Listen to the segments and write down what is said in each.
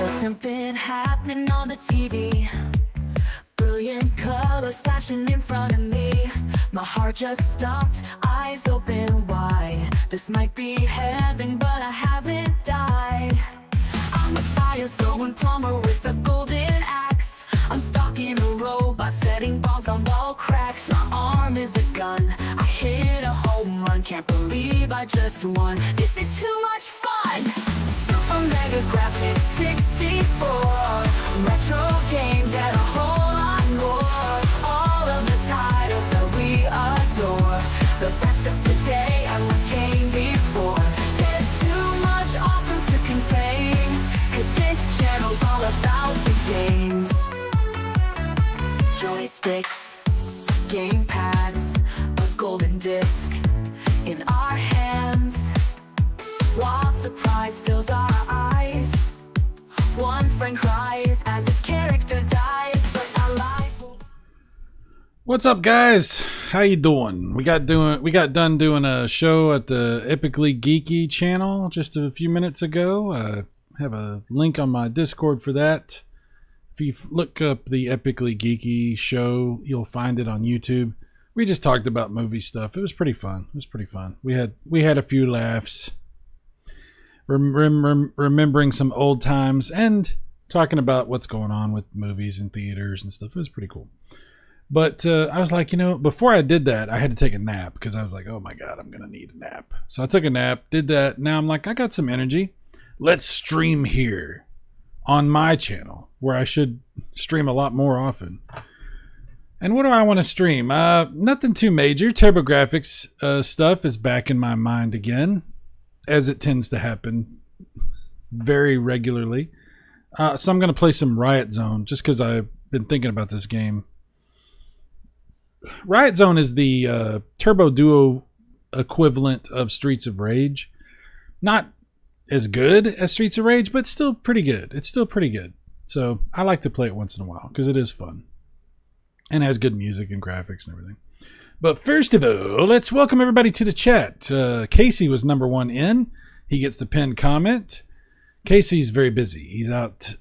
There's something happening on the TV. Brilliant colors flashing in front of me. My heart just stopped, eyes open wide. This might be heaven, but I haven't died. I'm a fire-throwing plumber with a golden axe. I'm stalking a robot, setting bombs on wall cracks. My arm is a gun, I hit a home run. Can't believe I just won, this is too much fun. Super mega graphics 64, retro games and a whole lot more. All of the titles that we adore, the best of today and what came before. There's too much awesome to contain, 'cause this channel's all about the games. Joysticks, game pads, a golden disc in our hands. Wild surprise fills our eyes. One friend cries as his character dies, but our lives will... What's up, guys? How you doing? We got done doing a show at the Epically Geeky channel just a few minutes ago. I have a link on my Discord for that. If you look up the Epically Geeky show, you'll find it on YouTube. We just talked about movie stuff. It was pretty fun. We had a few laughs, remembering some old times and talking about what's going on with movies and theaters and stuff. It was pretty cool. But I was like, before I did that, I had to take a nap because I was like, oh my God, I'm going to need a nap. So I took a nap, did that. Now I'm like, I got some energy. Let's stream here on my channel where I should stream a lot more often. And what do I want to stream? Nothing too major. TurboGrafx stuff is back in my mind again, as it tends to happen very regularly. So I'm going to play some Riot Zone just because I've been thinking about this game. Riot Zone is the Turbo Duo equivalent of Streets of Rage. Not as good as Streets of Rage, but still pretty good. It's still pretty good. So I like to play it once in a while because it is fun. And has good music and graphics and everything. But first of all, let's welcome everybody to the chat. Casey was number one in. He gets the pinned comment. Casey's very busy. He's out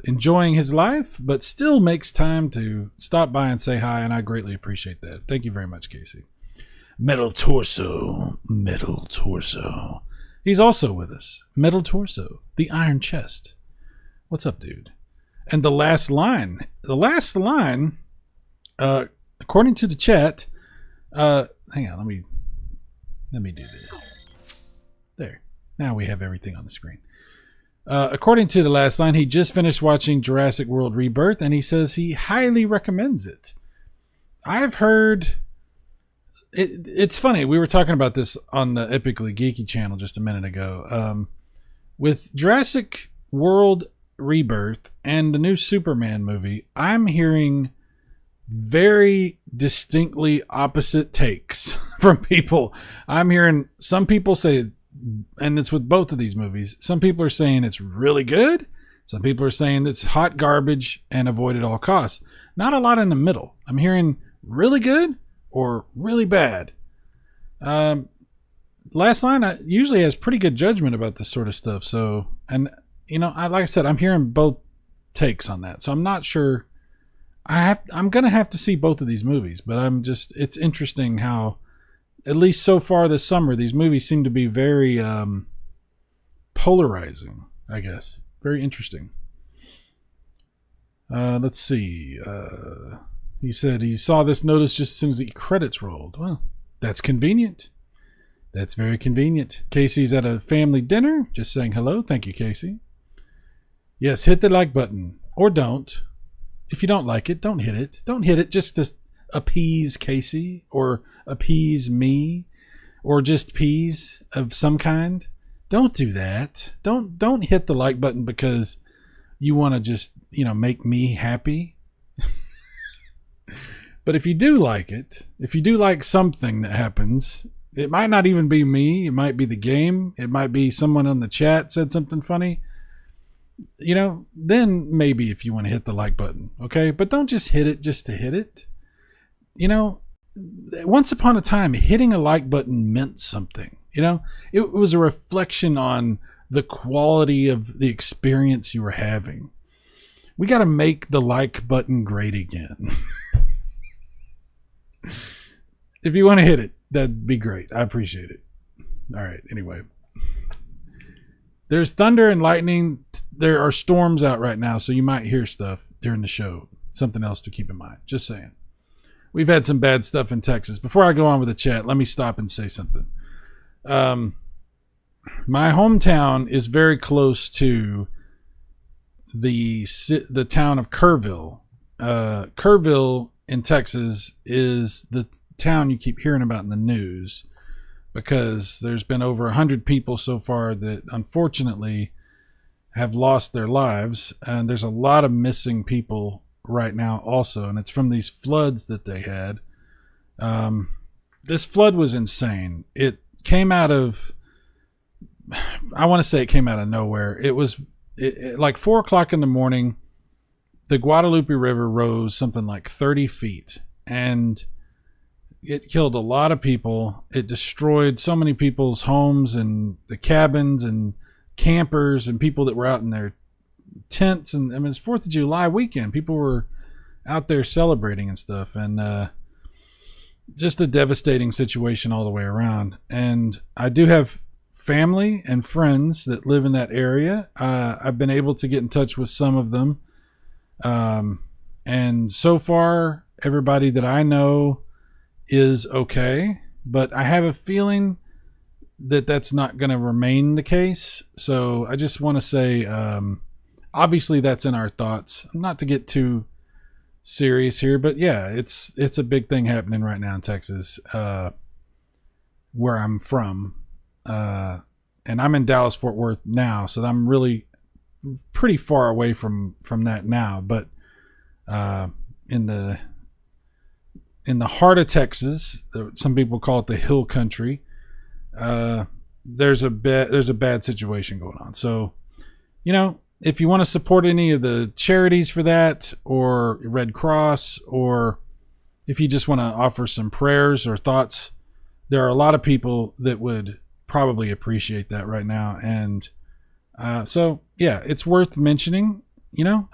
enjoying his life, but still makes time to stop by and say hi, and I greatly appreciate that. Thank you very much, Casey. Metal Torso. He's also with us. Metal Torso, the Iron Chest. What's up, dude? And the last line, according to the chat, hang on, let me do this. There. Now we have everything on the screen. According to the last line, he just finished watching Jurassic World Rebirth, and he says he highly recommends it. I've heard... It's funny, we were talking about this on the Epically Geeky channel just a minute ago. With Jurassic World Rebirth and the new Superman movie, I'm hearing very distinctly opposite takes from people. I'm hearing some people say, and it's with both of these movies, some people are saying it's really good. Some people are saying it's hot garbage and avoid at all costs. Not a lot in the middle. I'm hearing really good or really bad. Last Line usually has pretty good judgment about this sort of stuff. So, and like I said, I'm hearing both takes on that. So I'm not sure. I'm going to have to see both of these movies, but it's interesting how, at least so far this summer, these movies seem to be very polarizing, I guess. Very interesting. Let's see. He said he saw this notice just as soon as the credits rolled. Well, that's convenient. That's very convenient. Casey's at a family dinner, just saying hello. Thank you, Casey. Yes, hit the like button. Or don't. If you don't like it, don't hit it. Don't hit it just to appease Casey or appease me or just peas of some kind. Don't do that. Don't hit the like button because you want to just, make me happy. But if you do like it, if you do like something that happens, it might not even be me. It might be the game. It might be someone on the chat said something funny. Then maybe if you want to hit the like button, okay? But don't just hit it just to hit it. Once upon a time, hitting a like button meant something. It was a reflection on the quality of the experience you were having. We got to make the like button great again. If you want to hit it, that'd be great. I appreciate it. All right. Anyway, there's thunder and lightning. There are storms out right now, so you might hear stuff during the show. Something else to keep in mind. Just saying. We've had some bad stuff in Texas. Before I go on with the chat, let me stop and say something. My hometown is very close to the town of Kerrville. Kerrville in Texas is the town you keep hearing about in the news because there's been over 100 people so far that unfortunately have lost their lives, and there's a lot of missing people right now also, and it's from these floods that they had. This flood was insane. It came out of, I want to say it came out of nowhere. It was like 4 o'clock in the morning. The Guadalupe River rose something like 30 feet, and it killed a lot of people. It destroyed so many people's homes and the cabins and campers and people that were out in their tents. And I mean, it's 4th of July weekend. People were out there celebrating and stuff, and just a devastating situation all the way around. And I do have family and friends that live in that area. I've been able to get in touch with some of them. And so far, everybody that I know is okay, but I have a feeling that that's not going to remain the case. So I just want to say, obviously that's in our thoughts. Not to get too serious here, but yeah, it's a big thing happening right now in Texas, where I'm from. And I'm in Dallas, Fort Worth now, so I'm really pretty far away from that now. But in the heart of Texas, some people call it the Hill Country. There's a bad situation going on. So, if you want to support any of the charities for that, or Red Cross, or if you just want to offer some prayers or thoughts, there are a lot of people that would probably appreciate that right now. And so, yeah, it's worth mentioning.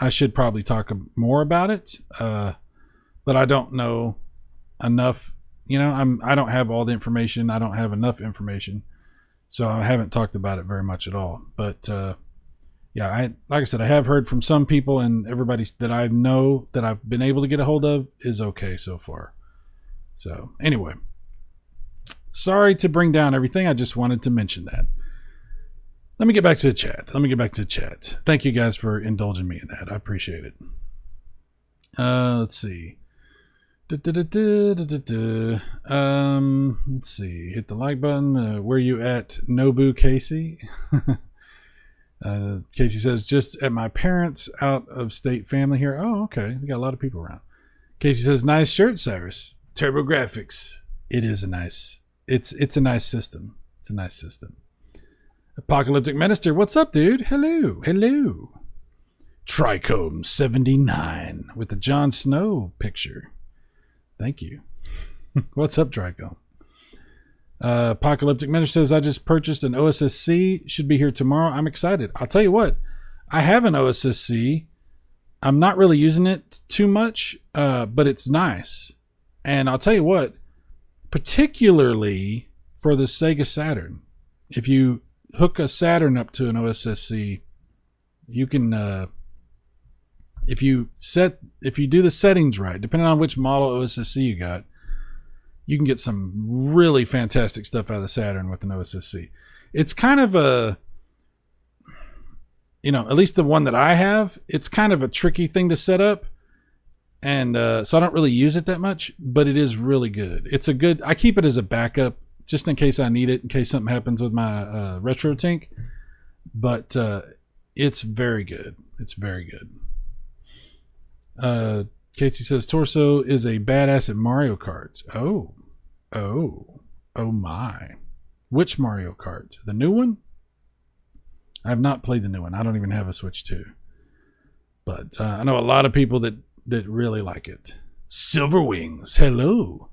I should probably talk more about it, but I don't know enough. I don't have all the information. I don't have enough information, so I haven't talked about it very much at all. But yeah, like I said, I have heard from some people, and everybody that I know that I've been able to get a hold of is okay so far. So anyway, sorry to bring down everything. I just wanted to mention that. Let me get back to the chat. Thank you guys for indulging me in that. I appreciate it. Let's see. Let's see. Hit the like button. Where you at, Nobu Casey? Casey says, just at my parents' out of state family here. Oh, okay. We got a lot of people around. Casey says, nice shirt, Cyrus. TurboGrafx. It is a nice. It's a nice system. It's a nice system. Apocalyptic Minister, what's up, dude? Hello. Trichome 79 with the Jon Snow picture. Thank you. What's up, Trichome? Apocalyptic Minister says, I just purchased an OSSC. Should be here tomorrow. I'm excited. I'll tell you what. I have an OSSC. I'm not really using it too much, but it's nice. And I'll tell you what, particularly for the Sega Saturn, if you hook a Saturn up to an OSSC, you can, if you do the settings right, depending on which model OSSC you got, you can get some really fantastic stuff out of the Saturn with an OSSC. It's kind of a, at least the one that I have, it's kind of a tricky thing to set up. And so I don't really use it that much, but it is really good. I keep it as a backup just in case I need it, in case something happens with my RetroTink. But it's very good. It's very good. Casey says, Torso is a badass at Mario Kart. Oh my. Which Mario Kart? The new one? I have not played the new one. I don't even have a Switch 2. But I know a lot of people that really like it. Silver Wings. Hello.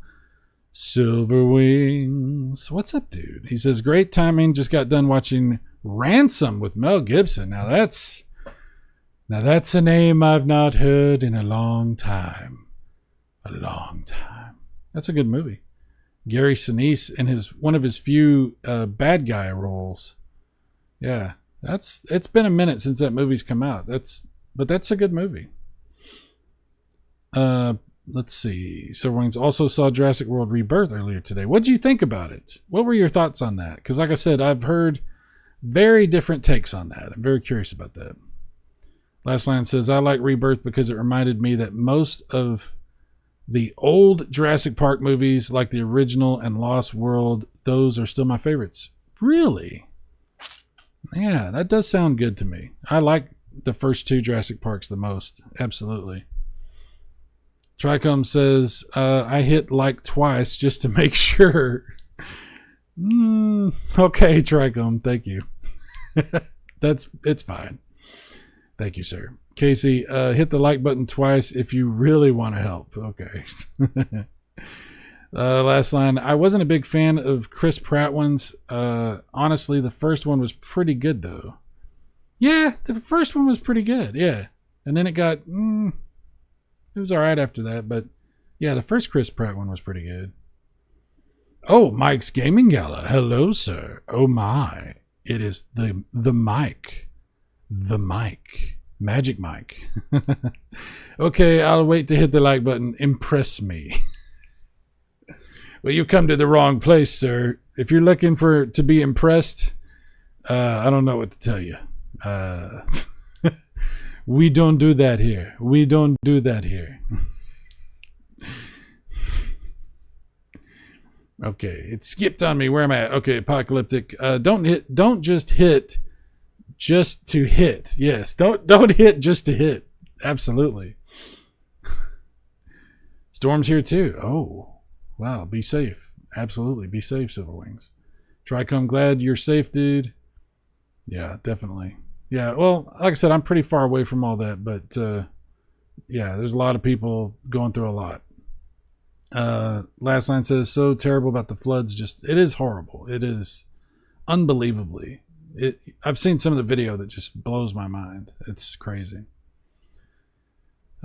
Silver Wings. What's up, dude? He says, great timing. Just got done watching Ransom with Mel Gibson. Now that's a name I've not heard in a long time. A long time. That's a good movie. Gary Sinise in one of his few bad guy roles. Yeah, it's been a minute since that movie's come out. But that's a good movie. Let's see. Silverwings also saw Jurassic World Rebirth earlier today. What did you think about it? What were your thoughts on that? Because like I said, I've heard very different takes on that. I'm very curious about that. Last line says, I like Rebirth because it reminded me that most of the old Jurassic Park movies, like the original and Lost World, those are still my favorites. Really? Yeah, that does sound good to me. I like the first two Jurassic Parks the most. Absolutely. Tricom says, I hit like twice just to make sure. Okay, Tricom, thank you. It's fine. Thank you, sir. Casey, hit the like button twice if you really want to help. Okay. Last line. I wasn't a big fan of Chris Pratt ones. Honestly, the first one was pretty good, though. Yeah, the first one was pretty good. Yeah. And then it got... it was all right after that. But, yeah, the first Chris Pratt one was pretty good. Oh, Mike's Gaming Gala. Hello, sir. Oh, my. It is the mic. The mic. Magic Mike. Okay, I'll wait to hit the like button. Impress me. Well, you come to the wrong place, sir. If you're looking to be impressed, I don't know what to tell you. We don't do that here. We don't do that here. Okay, it skipped on me where I'm at. Okay, Apocalyptic. Don't just hit just to hit. Yes, don't hit just to hit. Absolutely. Storm's here too. Oh, wow. Be safe. Absolutely. Be safe, Silverwings. Tricom, glad you're safe, dude. Yeah, definitely. Yeah, well, like I said, I'm pretty far away from all that, but yeah, there's a lot of people going through a lot. Last line says, so terrible about the floods. It is horrible. It is unbelievably. I've seen some of the video that just blows my mind. It's crazy.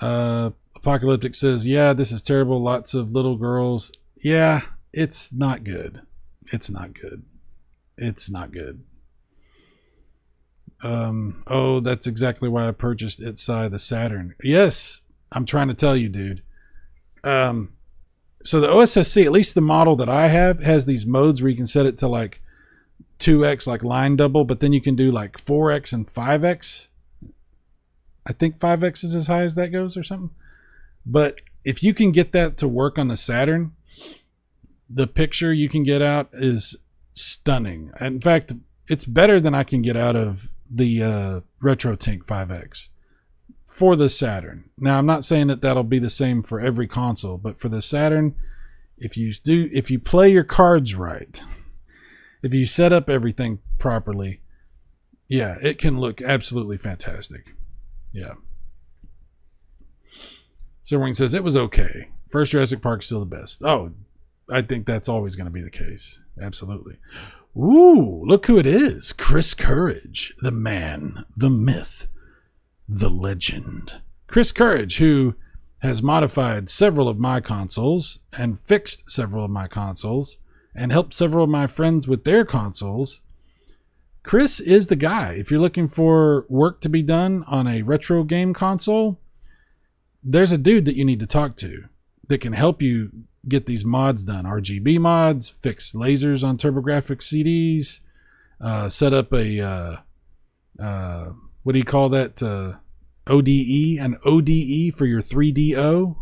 Apocalyptic says, yeah, this is terrible. Lots of little girls. Yeah, it's not good. It's not good. It's not good. Oh, that's exactly why I purchased the Saturn. Yes, I'm trying to tell you, dude. So the OSSC, at least the model that I have, has these modes where you can set it to like 2x, like line double, but then you can do like 4x and 5x. I think 5x is as high as that goes or something. But if you can get that to work on the Saturn, the picture you can get out is stunning. In fact, it's better than I can get out of the RetroTink 5X for the Saturn. Now, I'm not saying that that'll be the same for every console, but for the Saturn, if you play your cards right, if you set up everything properly, yeah, it can look absolutely fantastic. Yeah. Silverwing says it was okay. First Jurassic Park's still the best. Oh, I think that's always going to be the case. Absolutely. Ooh, look who it is. Chris Courage, the man, the myth, the legend. Chris Courage, who has modified several of my consoles and fixed several of my consoles and helped several of my friends with their consoles. Chris is the guy. If you're looking for work to be done on a retro game console, there's a dude that you need to talk to that can help you get these mods done. RGB mods, fix lasers on TurboGrafx CDs, set up a, what do you call that? ODE, an ODE for your 3DO,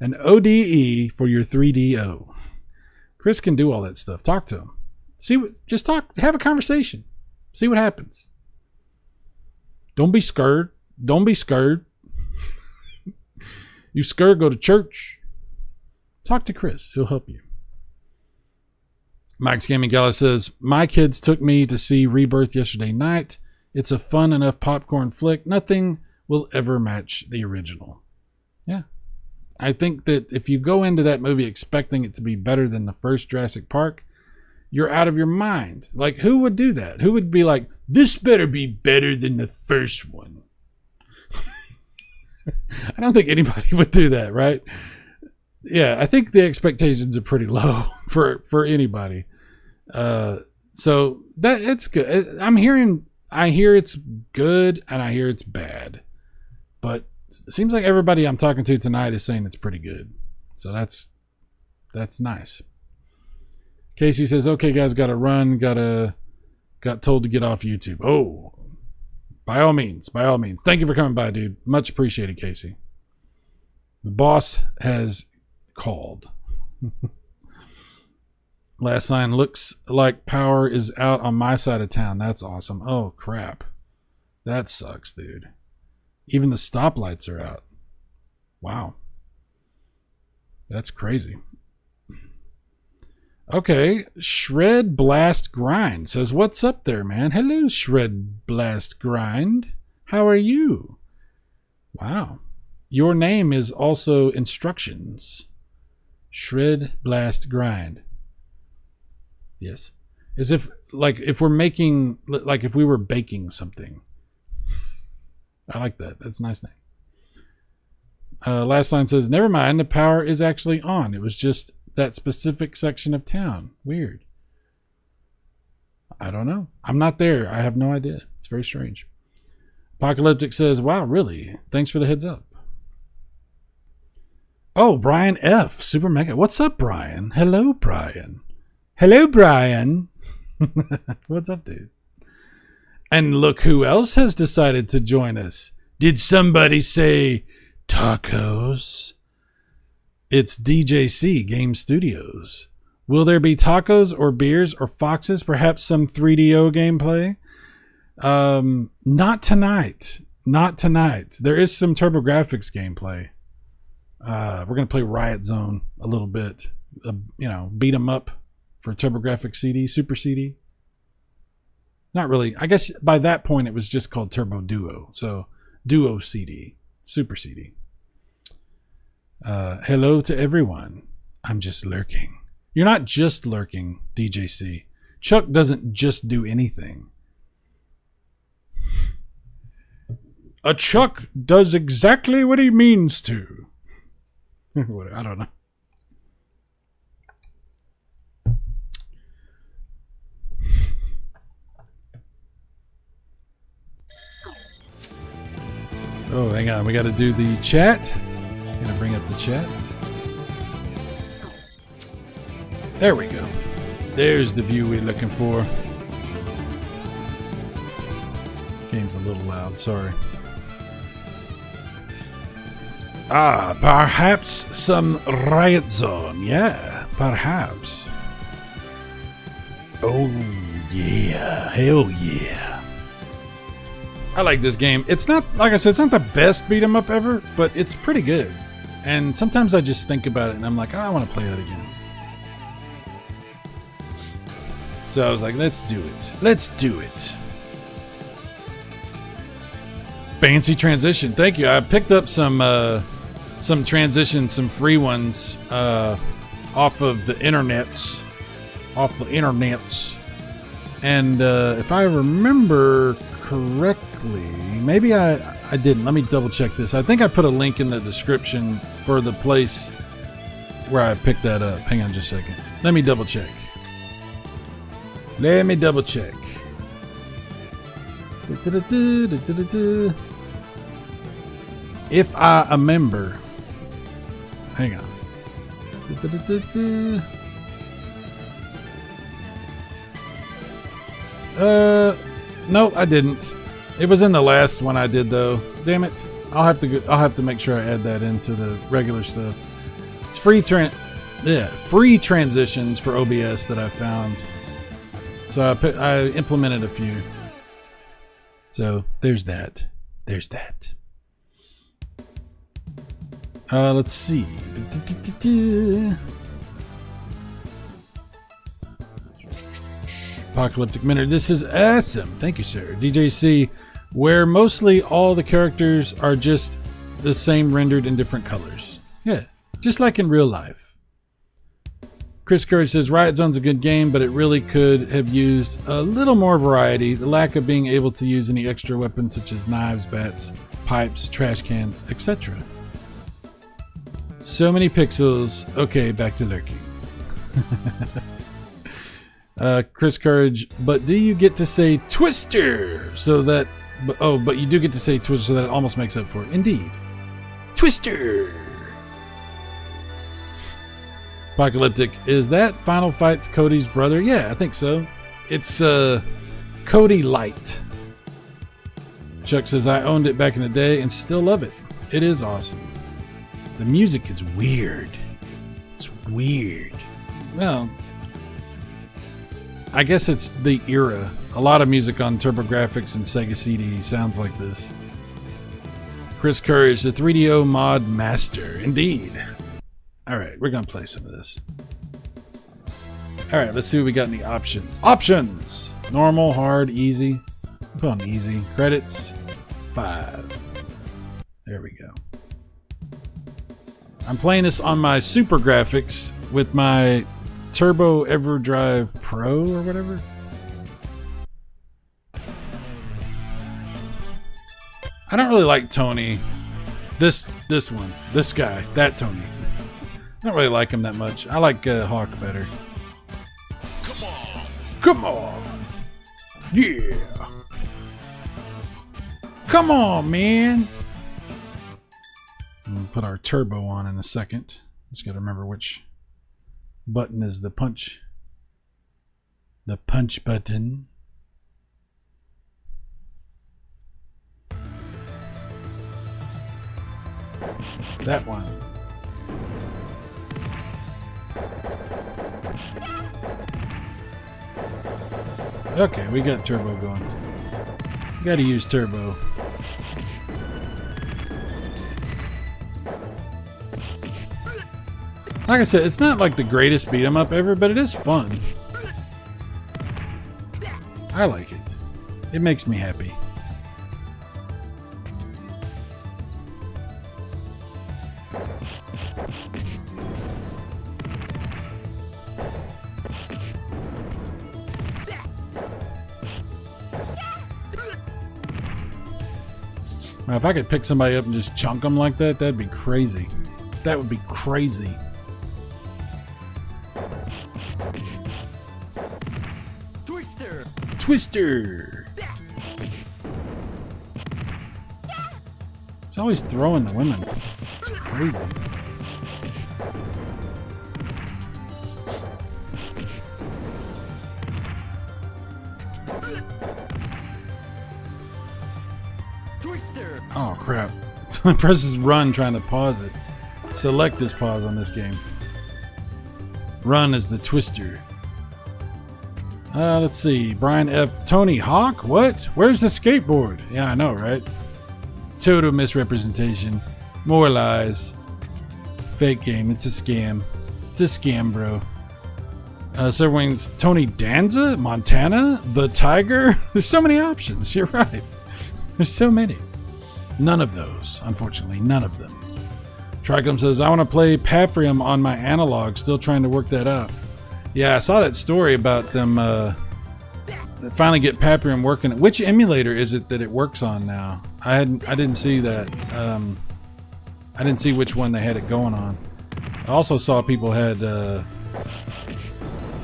an ODE for your 3DO. Chris can do all that stuff. Talk to him. Have a conversation. See what happens. Don't be scared. Don't be scared. You scared, go to church. Talk to Chris. He'll help you. Mike's Gaming Gala says, my kids took me to see Rebirth yesterday night. It's a fun enough popcorn flick. Nothing will ever match the original. Yeah. I think that if you go into that movie expecting it to be better than the first Jurassic Park, you're out of your mind. Like, who would do that? Who would be like, this better be better than the first one? I don't think anybody would do that, right? Yeah, I think the expectations are pretty low for anybody. So that it's good. I hear it's good and I hear it's bad, but it seems like everybody I'm talking to tonight is saying it's pretty good. So that's nice. Casey says, "Okay, guys, got to run. Got told to get off YouTube." Oh, by all means. Thank you for coming by, dude. Much appreciated, Casey. The boss has called. Last line, looks like power is out on my side of town. That's awesome. Oh, crap. That sucks, dude. Even the stoplights are out. Wow. That's crazy. Okay. Shred Blast Grind says, what's up there, man? Hello, Shred Blast Grind. How are you? Wow. Your name is also instructions. Shred Blast Grind. Yes. As if, like, if we're making, like, if we were baking something. I like that. That's a nice name. Last line says, never mind, the power is actually on. It was just that specific section of town. Weird. I don't know. I'm not there. I have no idea. It's very strange. Apocalyptic says, wow, really? Thanks for the heads up. Oh, Brian F. Super Mega. What's up, Brian? Hello, Brian. Hello, Brian. What's up, dude? And look who else has decided to join us. Did somebody say tacos? It's DJC Game Studios. Will there be tacos or beers or foxes? Perhaps some 3DO gameplay? Not tonight. Not tonight. There is some TurboGrafx gameplay. We're going to play Riot Zone a little bit. Beat 'em up for TurboGrafx CD, Super CD. Not really. I guess by that point it was just called Turbo Duo. So Duo CD, Super CD. Hello to everyone. I'm just lurking. You're not just lurking, DJC. Chuck doesn't just do anything. A Chuck does exactly what he means to. I don't know. Oh, hang on. We got to do the chat. I'm going to bring up the chat. There we go. There's the view we're looking for. Game's a little loud. Sorry. Perhaps some Riot Zone. Yeah, perhaps. Oh, yeah. Hell yeah. I like this game. It's not, like I said, it's not the best beat 'em up ever, but it's pretty good. And sometimes I just think about it and I'm like, I want to play that again. So I was like, let's do it. Let's do it. Fancy transition. Thank you. I picked up some transitions, some free ones off of the internets. And if I remember correctly, maybe I didn't. Let me double check this. I think I put a link in the description for the place where I picked that up. Hang on just a second. Let me double check. If I remember. Hang on. No, I didn't. It was in the last one I did though. Damn it! I'll have to make sure I add that into the regular stuff. It's free transitions for OBS that I found. So I implemented a few. So there's that. Let's see. Apocalyptic Minute. This is awesome. Thank you, sir. DJC, where mostly all the characters are just the same rendered in different colors. Yeah, just like in real life. Chris Courage says Riot Zone's a good game, but it really could have used a little more variety. The lack of being able to use any extra weapons such as knives, bats, pipes, trash cans, etc. So many pixels. Okay, back to lurking. Chris Courage, but do you get to say Twister so that... but you do get to say Twister so that it almost makes up for it. Indeed. Twister! Apocalyptic, is that Final Fight's Cody's brother? Yeah, I think so. It's Cody Light. Chuck says, I owned it back in the day and still love it. It is awesome. The music is weird. It's weird. Well, I guess it's the era. A lot of music on TurboGrafx and Sega CD sounds like this. Chris Courage, the 3DO mod master. Indeed. Alright, we're going to play some of this. Alright, let's see what we got in the options. Options! Normal, hard, easy. Put on easy. Credits, 5. There we go. I'm playing this on my Super Graphics with my Turbo EverDrive Pro or whatever. I don't really like Tony. This one. This guy. That Tony. I don't really like him that much. I like Hawk better. Come on. Come on. Yeah. Come on, man. We'll put our turbo on in a second. Just got to remember which button is the punch. The punch button. That one. Okay, we got turbo going. Got to use turbo. Like I said, it's not like the greatest beat 'em up ever, but it is fun. I like it. It makes me happy. Now, if I could pick somebody up and just chunk them like that, that'd be crazy. That would be crazy. Twister! Twister! It's always throwing the women. It's crazy. Oh crap. I presses run trying to pause it. Select is pause on this game. Run is the twister. Let's see. Brian F. Tony Hawk? What? Where's the skateboard? Yeah, I know, right? Total misrepresentation. More lies. Fake game. It's a scam. It's a scam, bro. Serverwings. Tony Danza? Montana? The Tiger? There's so many options. You're right. There's so many. None of those, unfortunately, none of them. Tricom says, I want to play Paprium on my analog, still trying to work that out. Yeah, I saw that story about them finally get Paprium working. Which emulator is it that it works on now? I didn't see that. I didn't see which one they had it going on. I also saw people had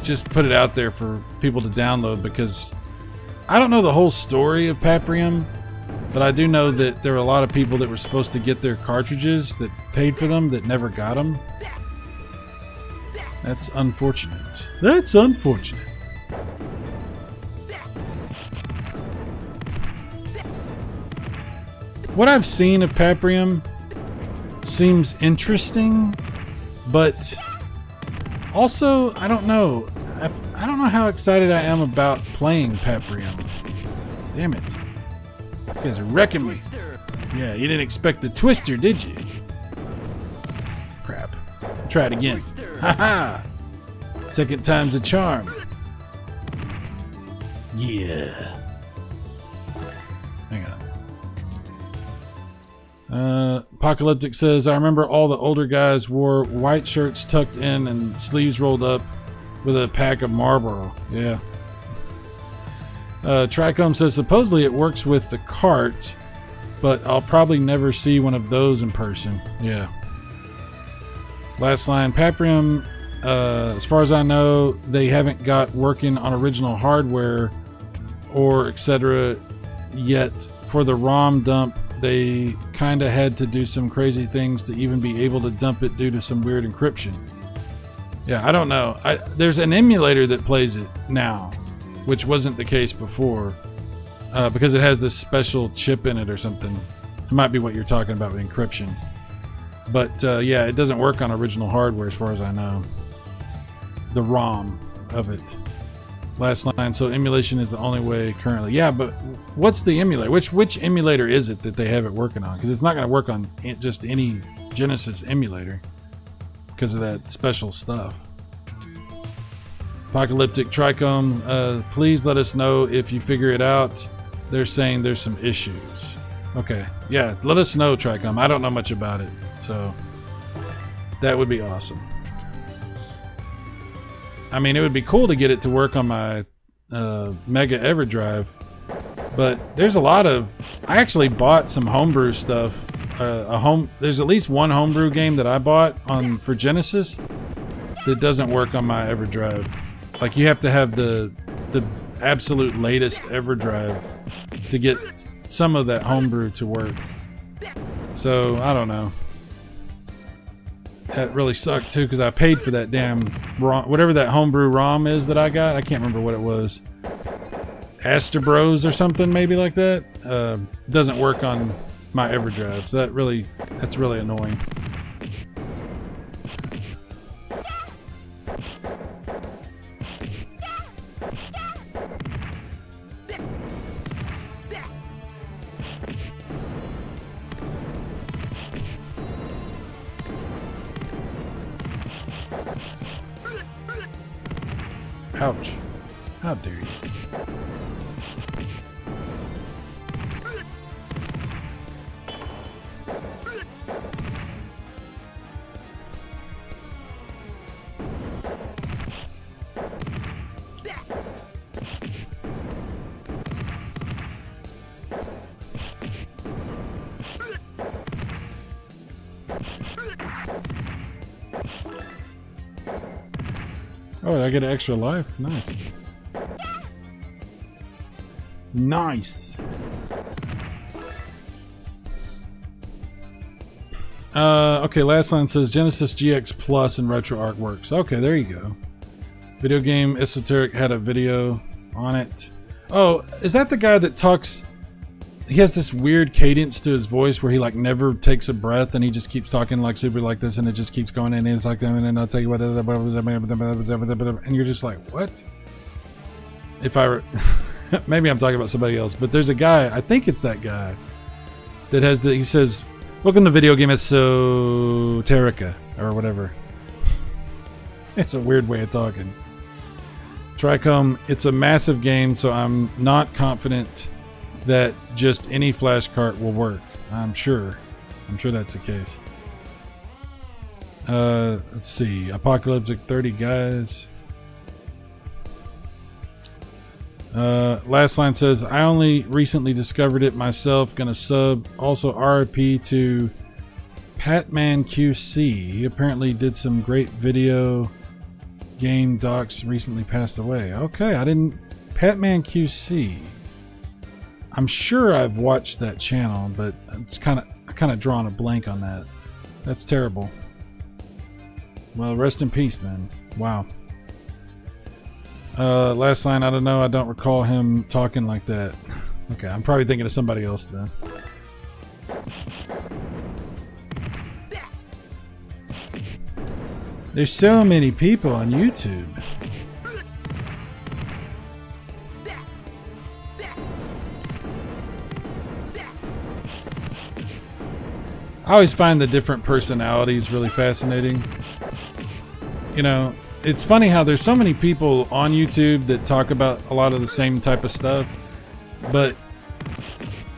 just put it out there for people to download because I don't know the whole story of Paprium. But I do know that there were a lot of people that were supposed to get their cartridges that paid for them that never got them. That's unfortunate. That's unfortunate. What I've seen of Paprium seems interesting, but also, I don't know. I don't know how excited I am about playing Paprium. Damn it. These guys are wrecking me. Yeah, you didn't expect the twister, did you? Crap. Try it again. Haha! Second time's a charm. Yeah. Hang on. Apocalyptic says, I remember all the older guys wore white shirts tucked in and sleeves rolled up with a pack of Marlboro. Yeah. Tricom says, supposedly it works with the cart, but I'll probably never see one of those in person. Yeah. Last line, Paprium, as far as I know, they haven't got working on original hardware or etc. yet. For the ROM dump, they kind of had to do some crazy things to even be able to dump it due to some weird encryption. Yeah, I don't know. There's an emulator that plays it now, which wasn't the case before, because it has this special chip in it or something. It might be what you're talking about with encryption. But yeah, it doesn't work on original hardware as far as I know. The ROM of it. Last line, so emulation is the only way currently. Yeah, but what's the emulator? Which emulator is it that they have it working on? Because it's not going to work on just any Genesis emulator because of that special stuff. Apocalyptic Tricom, please let us know if you figure it out. They're saying there's some issues. Okay, yeah, let us know, Tricom. I don't know much about it, so that would be awesome. I mean, it would be cool to get it to work on my Mega EverDrive, but there's a lot of... I actually bought some homebrew stuff. There's at least one homebrew game that I bought for Genesis that doesn't work on my EverDrive. Like, you have to have the absolute latest EverDrive to get some of that homebrew to work. So, I don't know. That really sucked too, because I paid for that damn ROM, whatever that homebrew ROM is that I got. I can't remember what it was. Astro or something, maybe like that. Doesn't work on my EverDrive, so that's really annoying. Ouch. How dare you. Oh, I get an extra life? Nice. Nice. Okay, last line says Genesis GX Plus and RetroArch works. Okay, there you go. Video Game Esoteric had a video on it. Oh, is that the guy that talks... He has this weird cadence to his voice where he like never takes a breath and he just keeps talking like super like this and it just keeps going and it's like, and I'll tell you what, and you're just like, what? If I were, maybe I'm talking about somebody else, but there's a guy, I think it's that guy that has he says, welcome to Video Game Esoterica or whatever. It's a weird way of talking. Tricom, it's a massive game, so I'm not confident that just any flash cart will work. I'm sure that's the case. Let's see. Apocalyptic 30 guys. Last line says, I only recently discovered it myself. Gonna sub. Also RIP to Patman QC. He apparently did some great video game docs, recently passed away. Okay, I didn't... Patman QC. I'm sure I've watched that channel, but it's kind of drawn a blank on that. That's terrible. Well, rest in peace then. Wow. Last line, I don't know. I don't recall him talking like that. Okay, I'm probably thinking of somebody else then. There's so many people on YouTube. I always find the different personalities really fascinating. You know, it's funny how there's so many people on YouTube that talk about a lot of the same type of stuff, but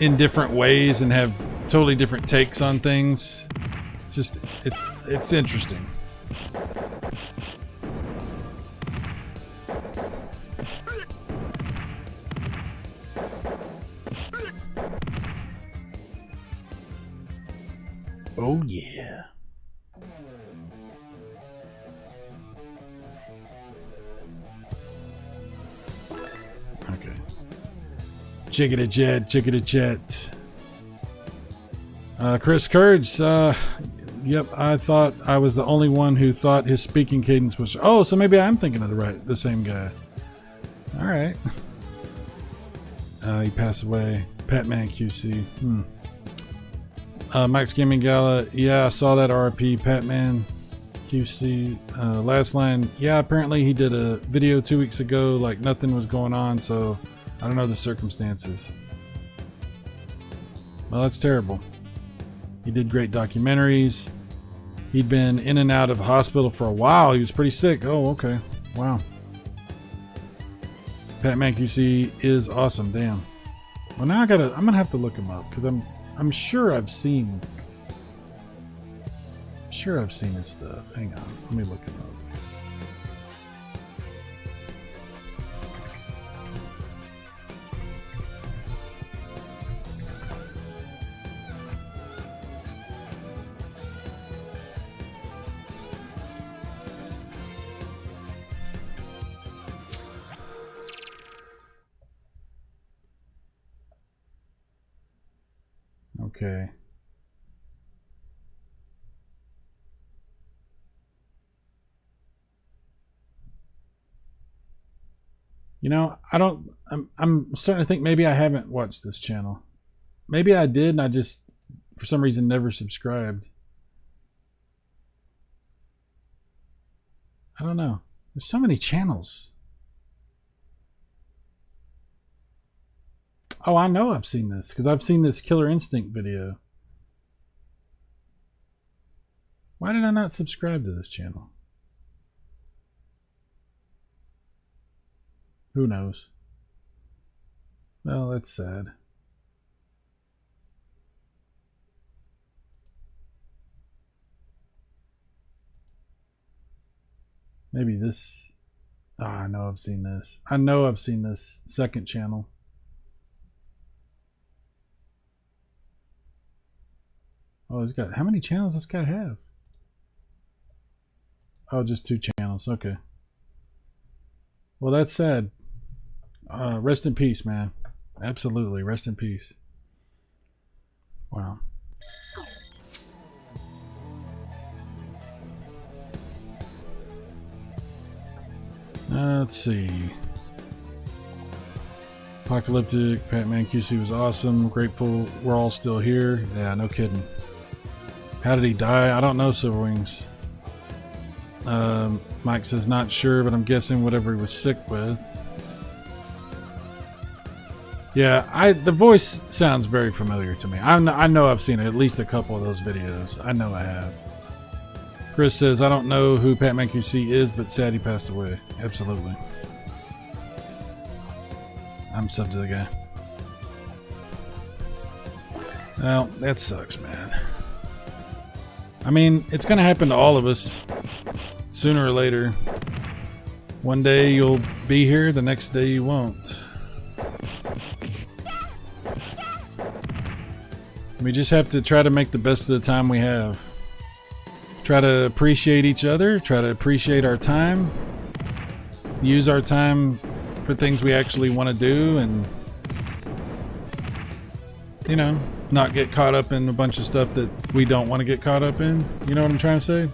in different ways and have totally different takes on things. It's just it's interesting. Oh yeah. Okay. Jiggity jet, jiggity jet. Chris Courage, yep, I thought I was the only one who thought his speaking cadence was... Oh, so maybe I'm thinking of the same guy. All right. He passed away. Patman QC. Mike's Gaming Gala. Yeah, I saw that RP. Patman QC. Last line. Yeah, apparently he did a video 2 weeks ago, like nothing was going on, so I don't know the circumstances. Well, that's terrible. He did great documentaries. He'd been in and out of hospital for a while. He was pretty sick. Oh, okay. Wow. Patman QC is awesome. Damn. Well, now I'm gonna have to look him up because I'm sure I've seen his stuff. Hang on. Let me look him up. Okay. You know, I'm starting to think maybe I haven't watched this channel. Maybe I did and I just for some reason never subscribed. I don't know. There's so many channels. Oh, I know I've seen this because I've seen this Killer Instinct video. Why did I not subscribe to this channel? Who knows? Well, that's sad. Maybe this. Ah, I know I've seen this. I know I've seen this second channel. Oh, he's got... How many channels does this guy have? Oh, just 2 channels. Okay. Well, that's sad. Rest in peace, man. Absolutely. Rest in peace. Wow. Let's see. Apocalyptic, Patman QC was awesome. Grateful we're all still here. Yeah, no kidding. How did he die? I don't know, Silverwings. Mike says not sure, but I'm guessing whatever he was sick with. Yeah, the voice sounds very familiar to me. I know I've seen at least a couple of those videos. I know I have. Chris says, I don't know who Patman QC is, but sad he passed away. Absolutely. I'm sub to the guy. Well, that sucks, man. I mean, it's going to happen to all of us sooner or later. One day you'll be here, the next day you won't. We just have to try to make the best of the time we have. Try to appreciate each other, try to appreciate our time, use our time for things we actually want to do, and, you know, not get caught up in a bunch of stuff that we don't want to get caught up in. You know what I'm trying to say?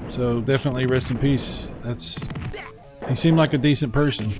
So definitely rest in peace. He seemed like a decent person.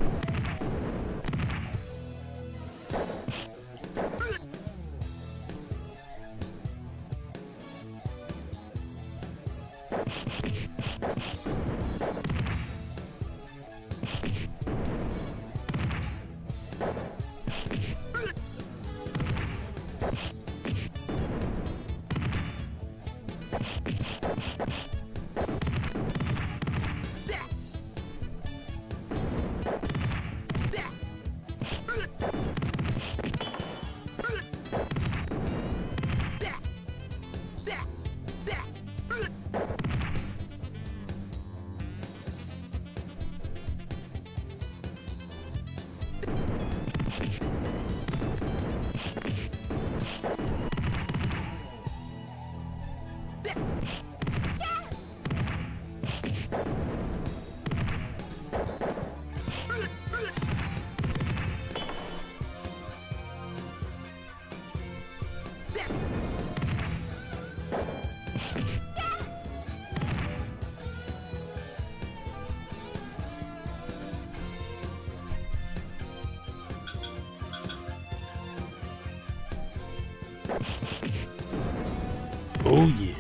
Oh yeah.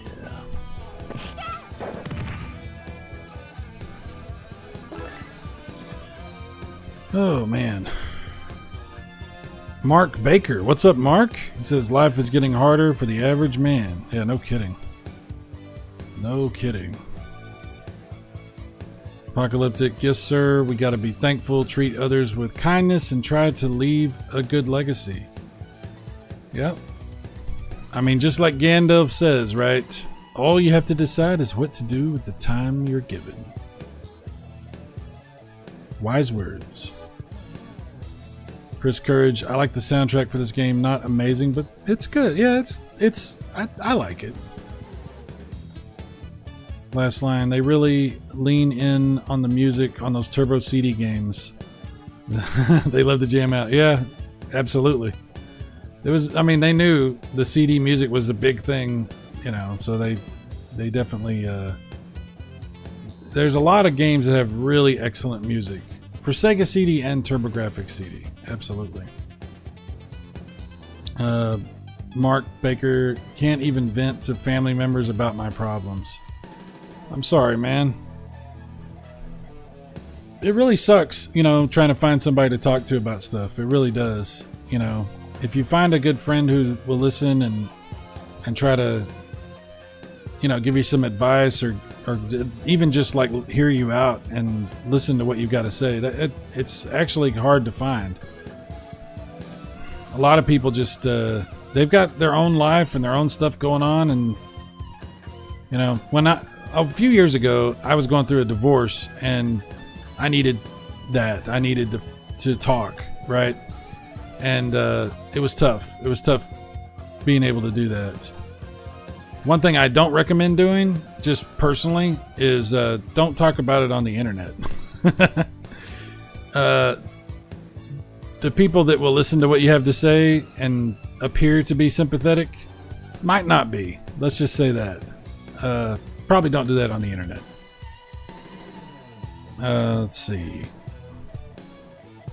Oh man. Mark Baker. What's up, Mark? He says life is getting harder for the average man. Yeah, no kidding. No kidding. Apocalyptic. Yes, sir. We got to be thankful, treat others with kindness, and try to leave a good legacy. Yep. I mean, just like Gandalf says, right? All you have to decide is what to do with the time you're given. Wise words. Chris Courage. I like the soundtrack for this game. Not amazing, but it's good. Yeah, I like it. Last line. They really lean in on the music on those Turbo CD games. They love to jam out. Yeah, absolutely. It was. I mean, they knew the CD music was a big thing, you know. So they definitely. There's a lot of games that have really excellent music for Sega CD and TurboGrafx CD. Absolutely. Mark Baker. Can't even vent to family members about my problems. I'm sorry, man. It really sucks, you know, trying to find somebody to talk to about stuff. It really does, you know. If you find a good friend who will listen and try to, you know, give you some advice or even just like hear you out and listen to what you've got to say, it's actually hard to find. A lot of people just they've got their own life and their own stuff going on, and you know, a few years ago I was going through a divorce and I needed that. I needed to talk, right? And it was tough. It was tough being able to do that. One thing I don't recommend doing, just personally, is don't talk about it on the internet. The people that will listen to what you have to say and appear to be sympathetic might not be. Let's just say that. Probably don't do that on the internet. Let's see.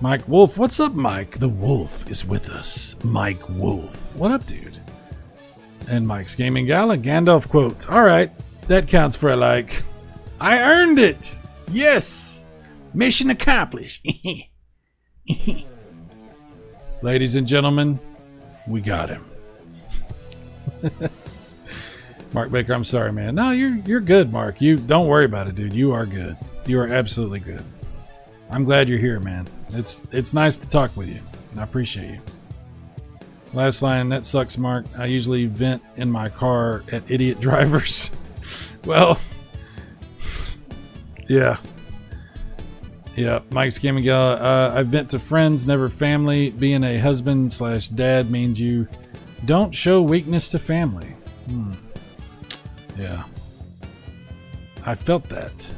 Mike Wolf. What's up, Mike? The Wolf is with us. Mike Wolf. What up, dude? And Mike's Gaming Gala. Gandalf quote. All right. That counts for a like. I earned it. Yes. Mission accomplished. Ladies and gentlemen, we got him. Mark Baker, I'm sorry, man. No, you're good, Mark. You don't worry about it, dude. You are good. You are absolutely good. I'm glad you're here, man. It's nice to talk with you. I appreciate you. Last line, that sucks, Mark. I usually vent in my car at idiot drivers. Well, yeah. Yeah, Mike's Gaming Gala. I vent to friends, never family. Being a husband/dad means you don't show weakness to family. Yeah. I felt that.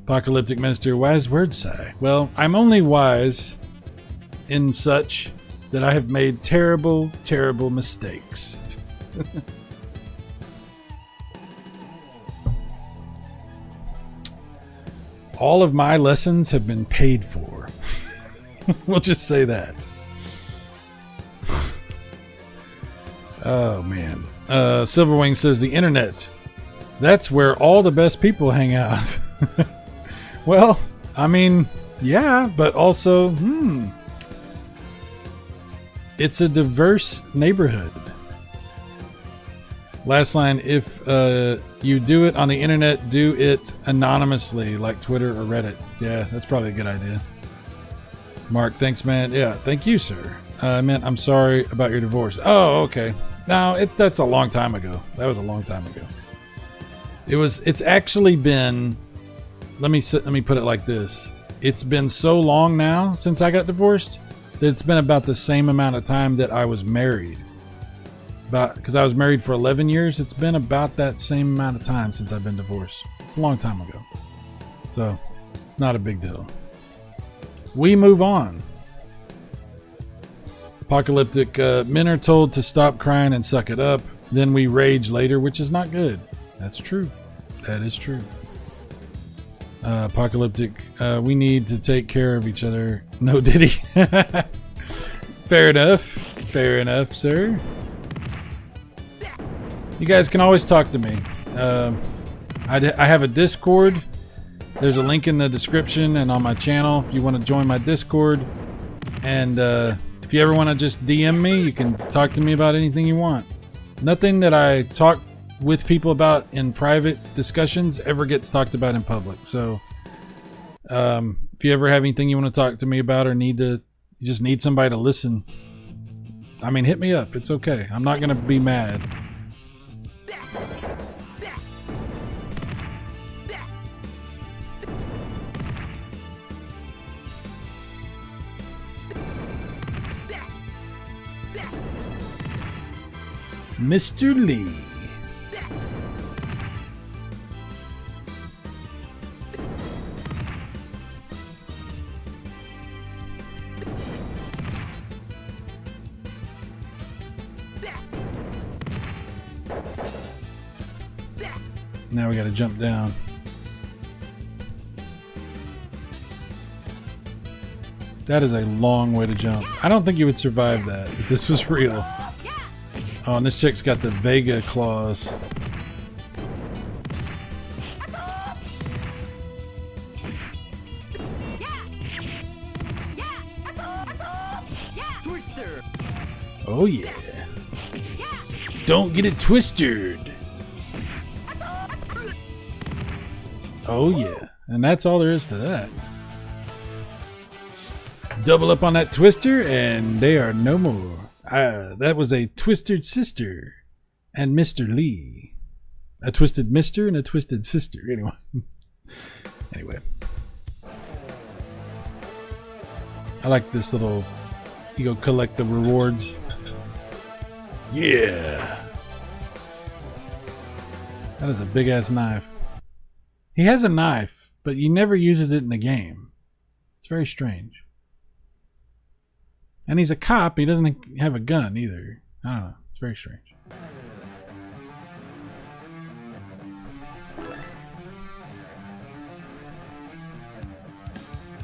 Apocalyptic Minister, wise words, sigh. Well, I'm only wise in such that I have made terrible, terrible mistakes. All of my lessons have been paid for. We'll just say that. Oh, man. Silverwing says the internet. That's where all the best people hang out. Well, I mean, yeah, but also, it's a diverse neighborhood. Last line, if you do it on the internet, do it anonymously, like Twitter or Reddit. Yeah, that's probably a good idea. Mark, thanks, man. Yeah, thank you, sir. I'm sorry about your divorce. Oh, okay. No, that's a long time ago. That was a long time ago. It's actually been, let me put it like this. It's been so long now since I got divorced that it's been about the same amount of time that I was married. Because I was married for 11 years, it's been about that same amount of time since I've been divorced. It's a long time ago. So, it's not a big deal. We move on. Apocalyptic, men are told to stop crying and suck it up. Then we rage later, which is not good. That's true. That is true. Apocalyptic, we need to take care of each other. No Diddy. Fair enough. Fair enough, sir. You guys can always talk to me. I have a Discord. There's a link in the description and on my channel if you want to join my Discord. And if you ever want to just DM me, you can talk to me about anything you want. Nothing that I talk with people about in private discussions ever gets talked about in public. So if you ever have anything you want to talk to me about or you just need somebody to listen, I mean, hit me up. It's okay. I'm not going to be mad. Mr. Lee. Now we got to jump down. That is a long way to jump. I don't think you would survive that if this was real. Oh, and this chick's got the Vega claws. Twister. Oh yeah. Don't get it twisted. Oh yeah. And that's all there is to that. Double up on that twister and they are no more. That was a twisted sister and Mr. Lee. A twisted mister and a twisted sister. Anyway. I like this little, you go collect the rewards. Yeah. That is a big ass knife. He has a knife, but he never uses it in the game. It's very strange. And he's a cop. He doesn't have a gun either. I don't know. It's very strange.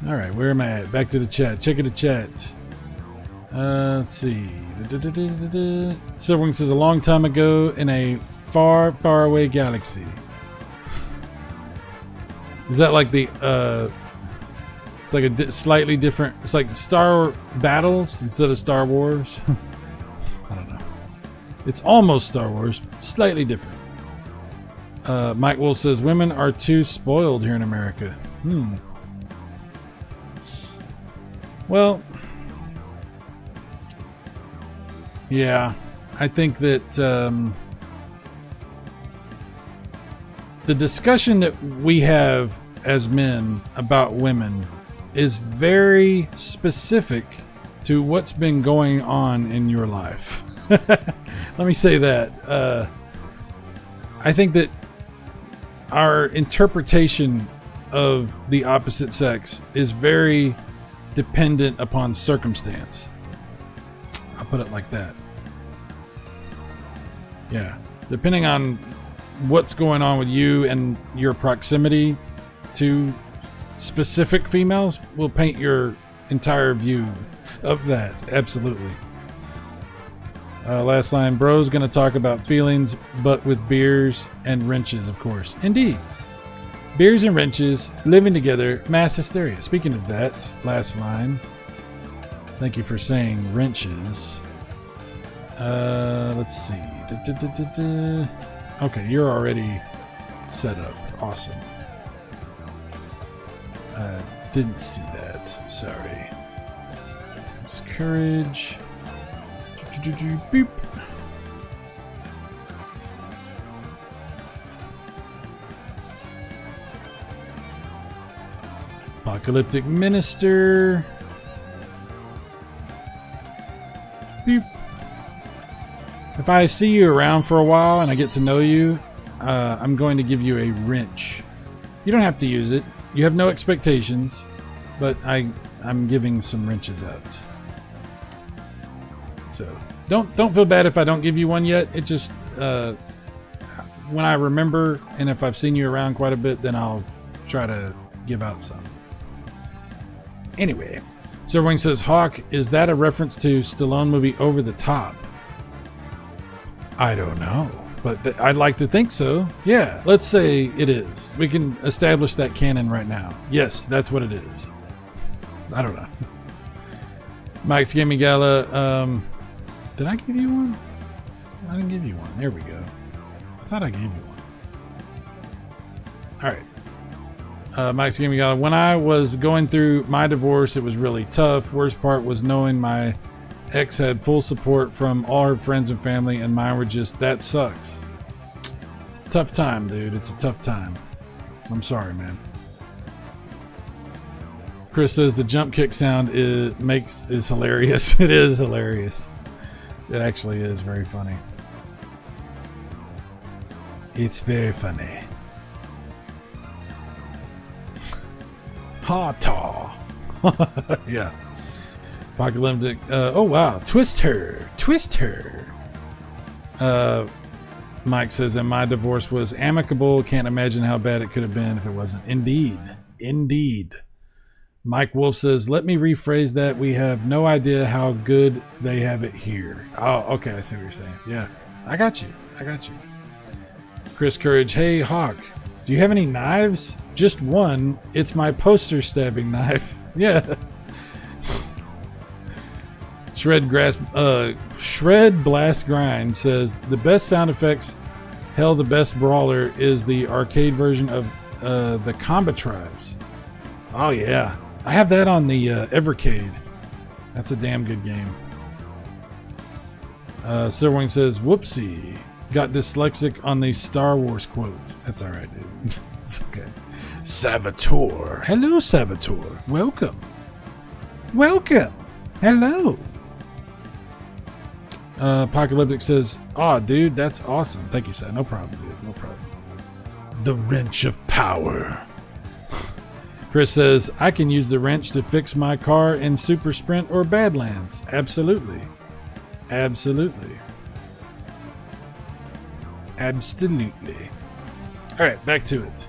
All right, where am I at? Back to the chat. Check the chat. Let's see. Silverwing says a long time ago in a far, far away galaxy. Is that like the it's like a slightly different, it's like Star Battles instead of Star Wars? I don't know. It's almost Star Wars, slightly different. Mike Wolf says women are too spoiled here in America. Well, yeah, I think that the discussion that we have as men about women is very specific to what's been going on in your life. Let me say that. I think that our interpretation of the opposite sex is very dependent upon circumstance. I'll put it like that. Yeah. Depending on what's going on with you and your proximity to specific females will paint your entire view of that. Absolutely. Last line, bro's gonna talk about feelings, but with beers and wrenches, of course. Indeed. Beers and wrenches, living together, mass hysteria. Speaking of that, last line. Thank you for saying wrenches. Let's see. Okay, you're already set up. Awesome. Didn't see that. Sorry. Just courage. Beep. Apocalyptic Minister. Beep. If I see you around for a while and I get to know you, I'm going to give you a wrench. You don't have to use it. You have no expectations, but I'm giving some wrenches out. So don't feel bad if I don't give you one yet. It just when I remember and if I've seen you around quite a bit, then I'll try to give out some. Anyway, Silverwing says, Hawk, is that a reference to Stallone movie Over the Top? I don't know, but I'd like to think so. Yeah, let's say it is. We can establish that canon right now. Yes, that's what it is. I don't know. Mike's Gaming Gala. Did I give you one? I didn't give you one. There we go. I thought I gave you one. All right. Mike's Gaming Gala. When I was going through my divorce, it was really tough. Worst part was knowing my ex had full support from all her friends and family, and mine were just, that sucks. It's a tough time, dude. It's a tough time. I'm sorry, man. Chris says the jump kick sound is hilarious. It is hilarious. It actually is very funny. It's very funny. Ha-ta. Yeah. Apocalyptic. Oh, wow. Twist her. Twist her. Mike says, and my divorce was amicable. Can't imagine how bad it could have been if it wasn't. Indeed. Indeed. Mike Wolf says, let me rephrase that. We have no idea how good they have it here. Oh, okay. I see what you're saying. Yeah. I got you. I got you. Chris Courage. Hey, Hawk. Do you have any knives? Just one. It's my poster stabbing knife. Yeah. Shred Blast Grind says, the best sound effects, hell, the best brawler is the arcade version of the Combat Tribes. Oh, yeah. I have that on the Evercade. That's a damn good game. Silverwing says, whoopsie. Got dyslexic on the Star Wars quotes. That's all right, dude. It's okay. Saboteur. Hello, Saboteur. Welcome. Welcome. Hello. Apocalyptic says, "Aw, dude, that's awesome. Thank you, Sad. No problem, dude. No problem." The wrench of power. Chris says, I can use the wrench to fix my car in Super Sprint or Badlands. Absolutely. Absolutely. Absolutely. Alright, back to it.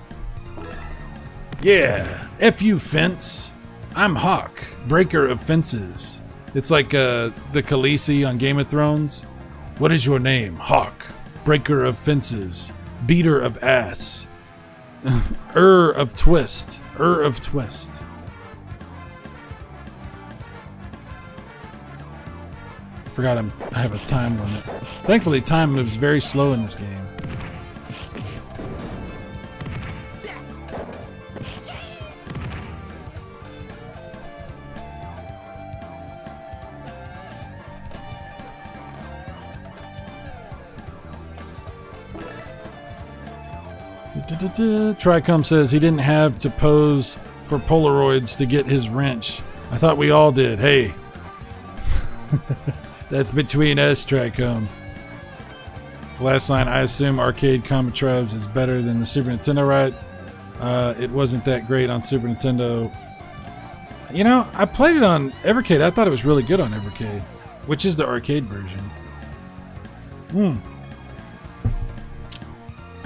Yeah. F you, fence. I'm Hawk, breaker of fences. It's like the Khaleesi on Game of Thrones. What is your name? Hawk, breaker of fences, beater of ass. Of twist. Of twist. Forgot I have a time limit. Thankfully, time moves very slow in this game. Tricom says he didn't have to pose for Polaroids to get his wrench. I thought we all did. Hey. That's between us, Tricom. Last line, I assume Arcade Combat Tribes is better than the Super Nintendo, right? It wasn't that great on Super Nintendo. You know, I played it on Evercade. I thought it was really good on Evercade, which is the arcade version.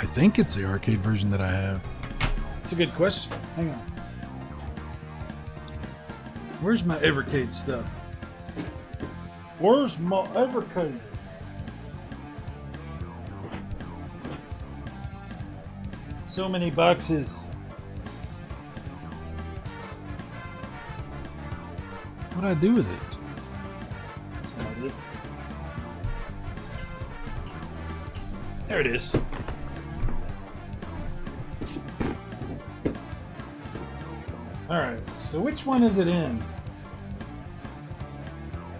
I think it's the arcade version that I have. It's a good question. Hang on. Where's my Evercade stuff? Where's my Evercade? So many boxes. What'd I do with it? That's not it. There it is. Alright, so which one is it in?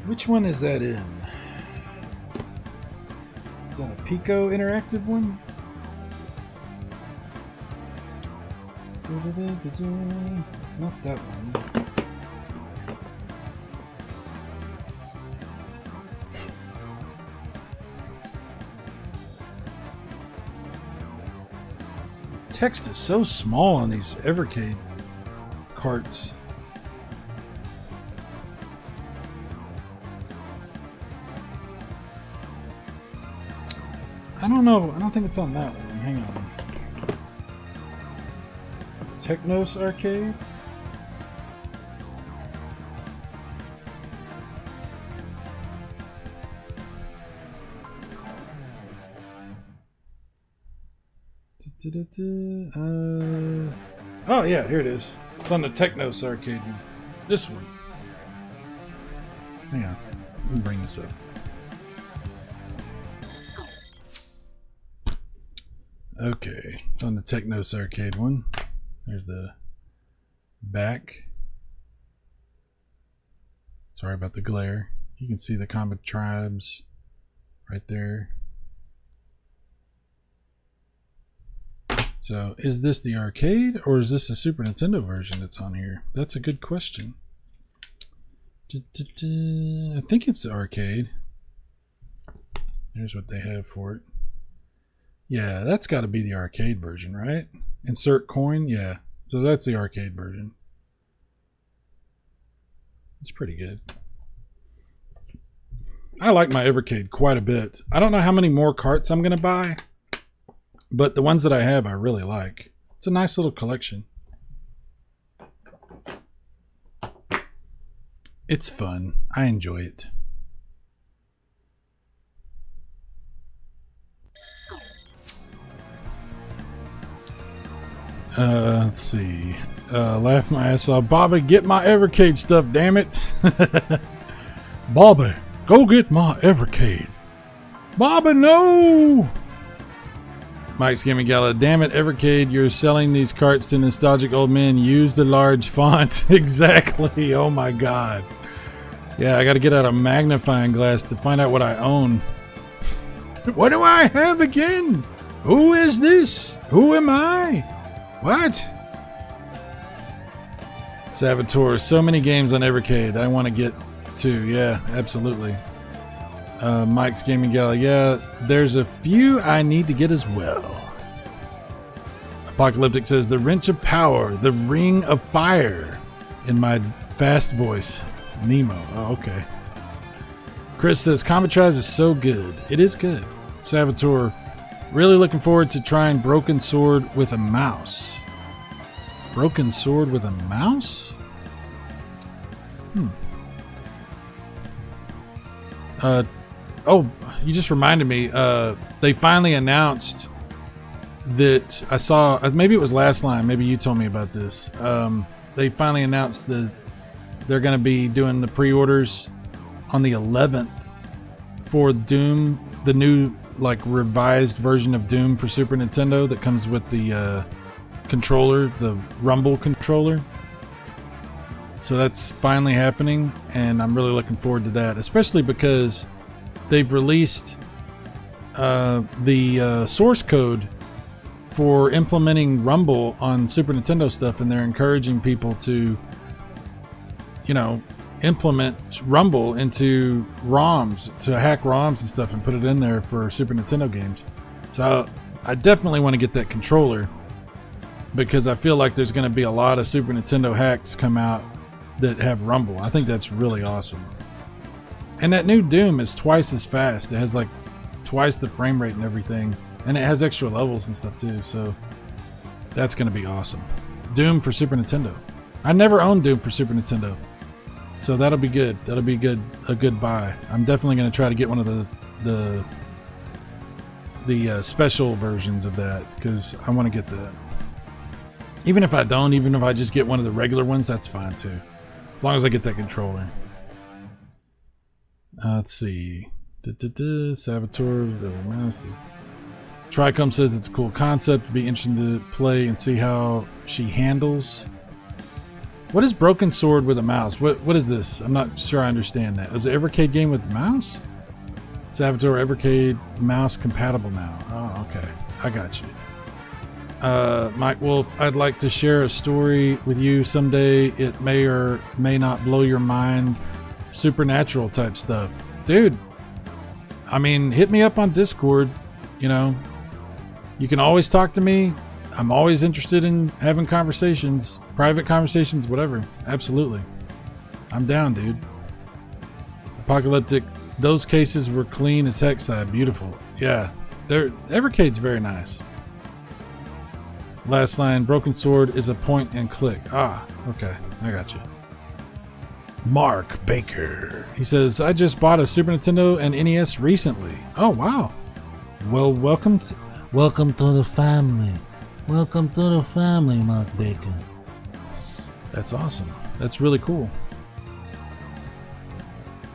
Which one is that in? Is that a Pico interactive one? It's not that one. Text is so small on these Evercade carts. I don't know. I don't think it's on that one. Hang on. Technos Arcade? Oh yeah, here it is. It's on the Technos arcade one. This one. Hang on. Let me bring this up. Okay, it's on the Technos arcade one. There's the back. Sorry about the glare. You can see the Comet Tribes right there. So, is this the arcade or is this the Super Nintendo version that's on here? That's a good question. I think it's the arcade. Here's what they have for it. Yeah, that's got to be the arcade version, right? Insert coin, yeah. So that's the arcade version. It's pretty good. I like my Evercade quite a bit. I don't know how many more carts I'm going to buy, but the ones that I have I really like. It's a nice little collection. It's fun. I enjoy it. Let's see. Laugh my ass off. Bobby, get my Evercade stuff, damn it. Bobby, go get my Evercade. Bobby, no! Mike's Gaming Gala, damn it, Evercade, you're selling these carts to nostalgic old men. Use the large font. Exactly. Oh my god. Yeah, I gotta get out a magnifying glass to find out what I own. What do I have again? Who is this? Who am I? What? Saboteur, so many games on Evercade I want to get to. Yeah, absolutely. Mike's Gaming Gala, yeah, there's a few I need to get as well. Apocalyptic says, the wrench of power, the ring of fire, in my fast voice. Nemo, oh, okay. Chris says, Comet Tribes is so good. It is good. Saboteur, really looking forward to trying Broken Sword with a mouse. Broken Sword with a mouse? Oh, you just reminded me. They finally announced that I saw. Maybe it was last line. Maybe you told me about this. They finally announced that they're going to be doing the pre-orders on the 11th for Doom, the new like revised version of Doom for Super Nintendo that comes with the controller, the Rumble controller. So that's finally happening, and I'm really looking forward to that, especially because they've released the source code for implementing Rumble on Super Nintendo stuff, and they're encouraging people to, you know, implement Rumble into ROMs, to hack ROMs and stuff and put it in there for Super Nintendo games. So I definitely want to get that controller because I feel like there's going to be a lot of Super Nintendo hacks come out that have Rumble. I think that's really awesome. And that new Doom is twice as fast. It has like twice the frame rate and everything. And it has extra levels and stuff too. So that's going to be awesome. Doom for Super Nintendo. I never owned Doom for Super Nintendo. So that'll be good. That'll be good. A good buy. I'm definitely going to try to get one of the special versions of that because I want to get that. Even if I don't, even if I just get one of the regular ones, that's fine too. As long as I get that controller. Let's see. Saboteur. Tricom says it's a cool concept. It'd be interesting to play and see how she handles. What is Broken Sword with a mouse? What is this? I'm not sure I understand that. Is it an Evercade game with mouse? Saboteur Evercade mouse compatible now. Oh, okay. I got you. Mike Wolf, I'd like to share a story with you someday. It may or may not blow your mind. Supernatural type stuff. Dude, I mean, hit me up on Discord. You know, you can always talk to me. I'm always interested in having conversations, private conversations, whatever. Absolutely. I'm down, dude. Apocalyptic, those cases were clean as heck side. Beautiful. Yeah, Evercade's very nice. Last line, Broken Sword is a point and click. Ah, okay. I got you. Mark Baker. He says, I just bought a Super Nintendo and NES recently. Oh, wow. Well, welcome to the family. Welcome to the family, Mark Baker. That's awesome. That's really cool.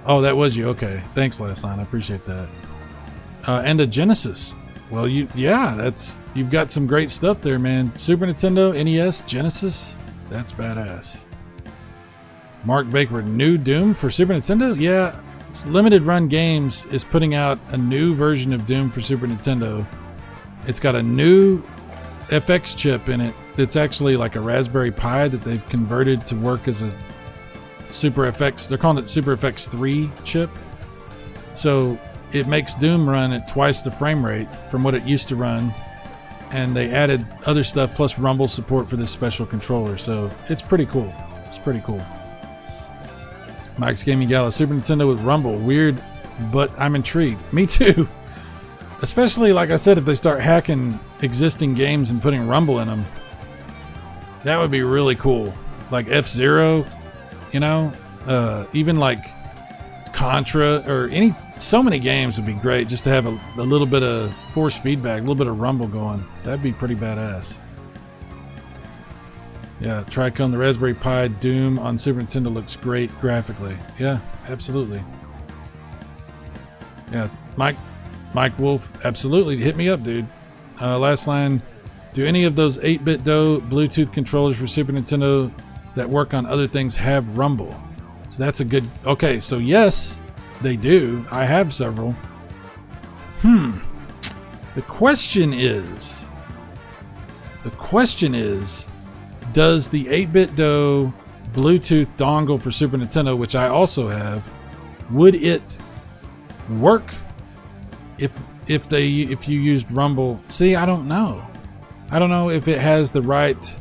Oh, that was you. Okay. Thanks, Last Line. I appreciate that. And a Genesis. Well, you've got some great stuff there, man. Super Nintendo, NES, Genesis. That's badass. Mark Baker, new Doom for Super Nintendo? Yeah. Limited Run Games is putting out a new version of Doom for Super Nintendo. It's got a new FX chip in it that's actually like a Raspberry Pi that they've converted to work as a Super FX. They're calling it Super FX 3 chip. So it makes Doom run at twice the frame rate from what it used to run. And they added other stuff plus rumble support for this special controller. So it's pretty cool. It's pretty cool. Mike's Gaming Gala, Super Nintendo with rumble. Weird, but I'm intrigued. Me too. Especially, like I said, if they start hacking existing games and putting rumble in them. That would be really cool. Like F-Zero, you know? Even like Contra or so many games would be great just to have a little bit of force feedback, a little bit of rumble going. That'd be pretty badass. Yeah, Tricone, the Raspberry Pi Doom on Super Nintendo looks great graphically. Yeah, absolutely. Yeah, Mike Wolf, absolutely. Hit me up, dude. Last line, do any of those 8-bit DOE Bluetooth controllers for Super Nintendo that work on other things have rumble? So that's a good... Okay, so yes, they do. I have several. The question is, does the 8-bit DOE Bluetooth dongle for Super Nintendo, which I also have, would it work if you used rumble? See, I don't know. I don't know if it has the right...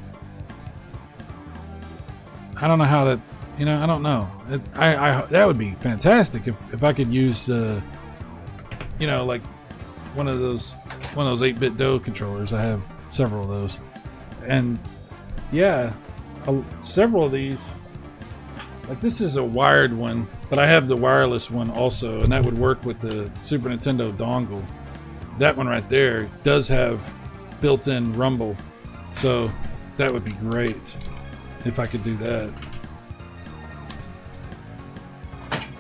I don't know how that... You know, I don't know. That would be fantastic if I could use, you know, like one of those 8-bit DOE controllers. I have several of those, and yeah, several of these. Like this is a wired one, but I have the wireless one also, and that would work with the Super Nintendo dongle. That one right there does have built-in rumble, so that would be great if I could do that.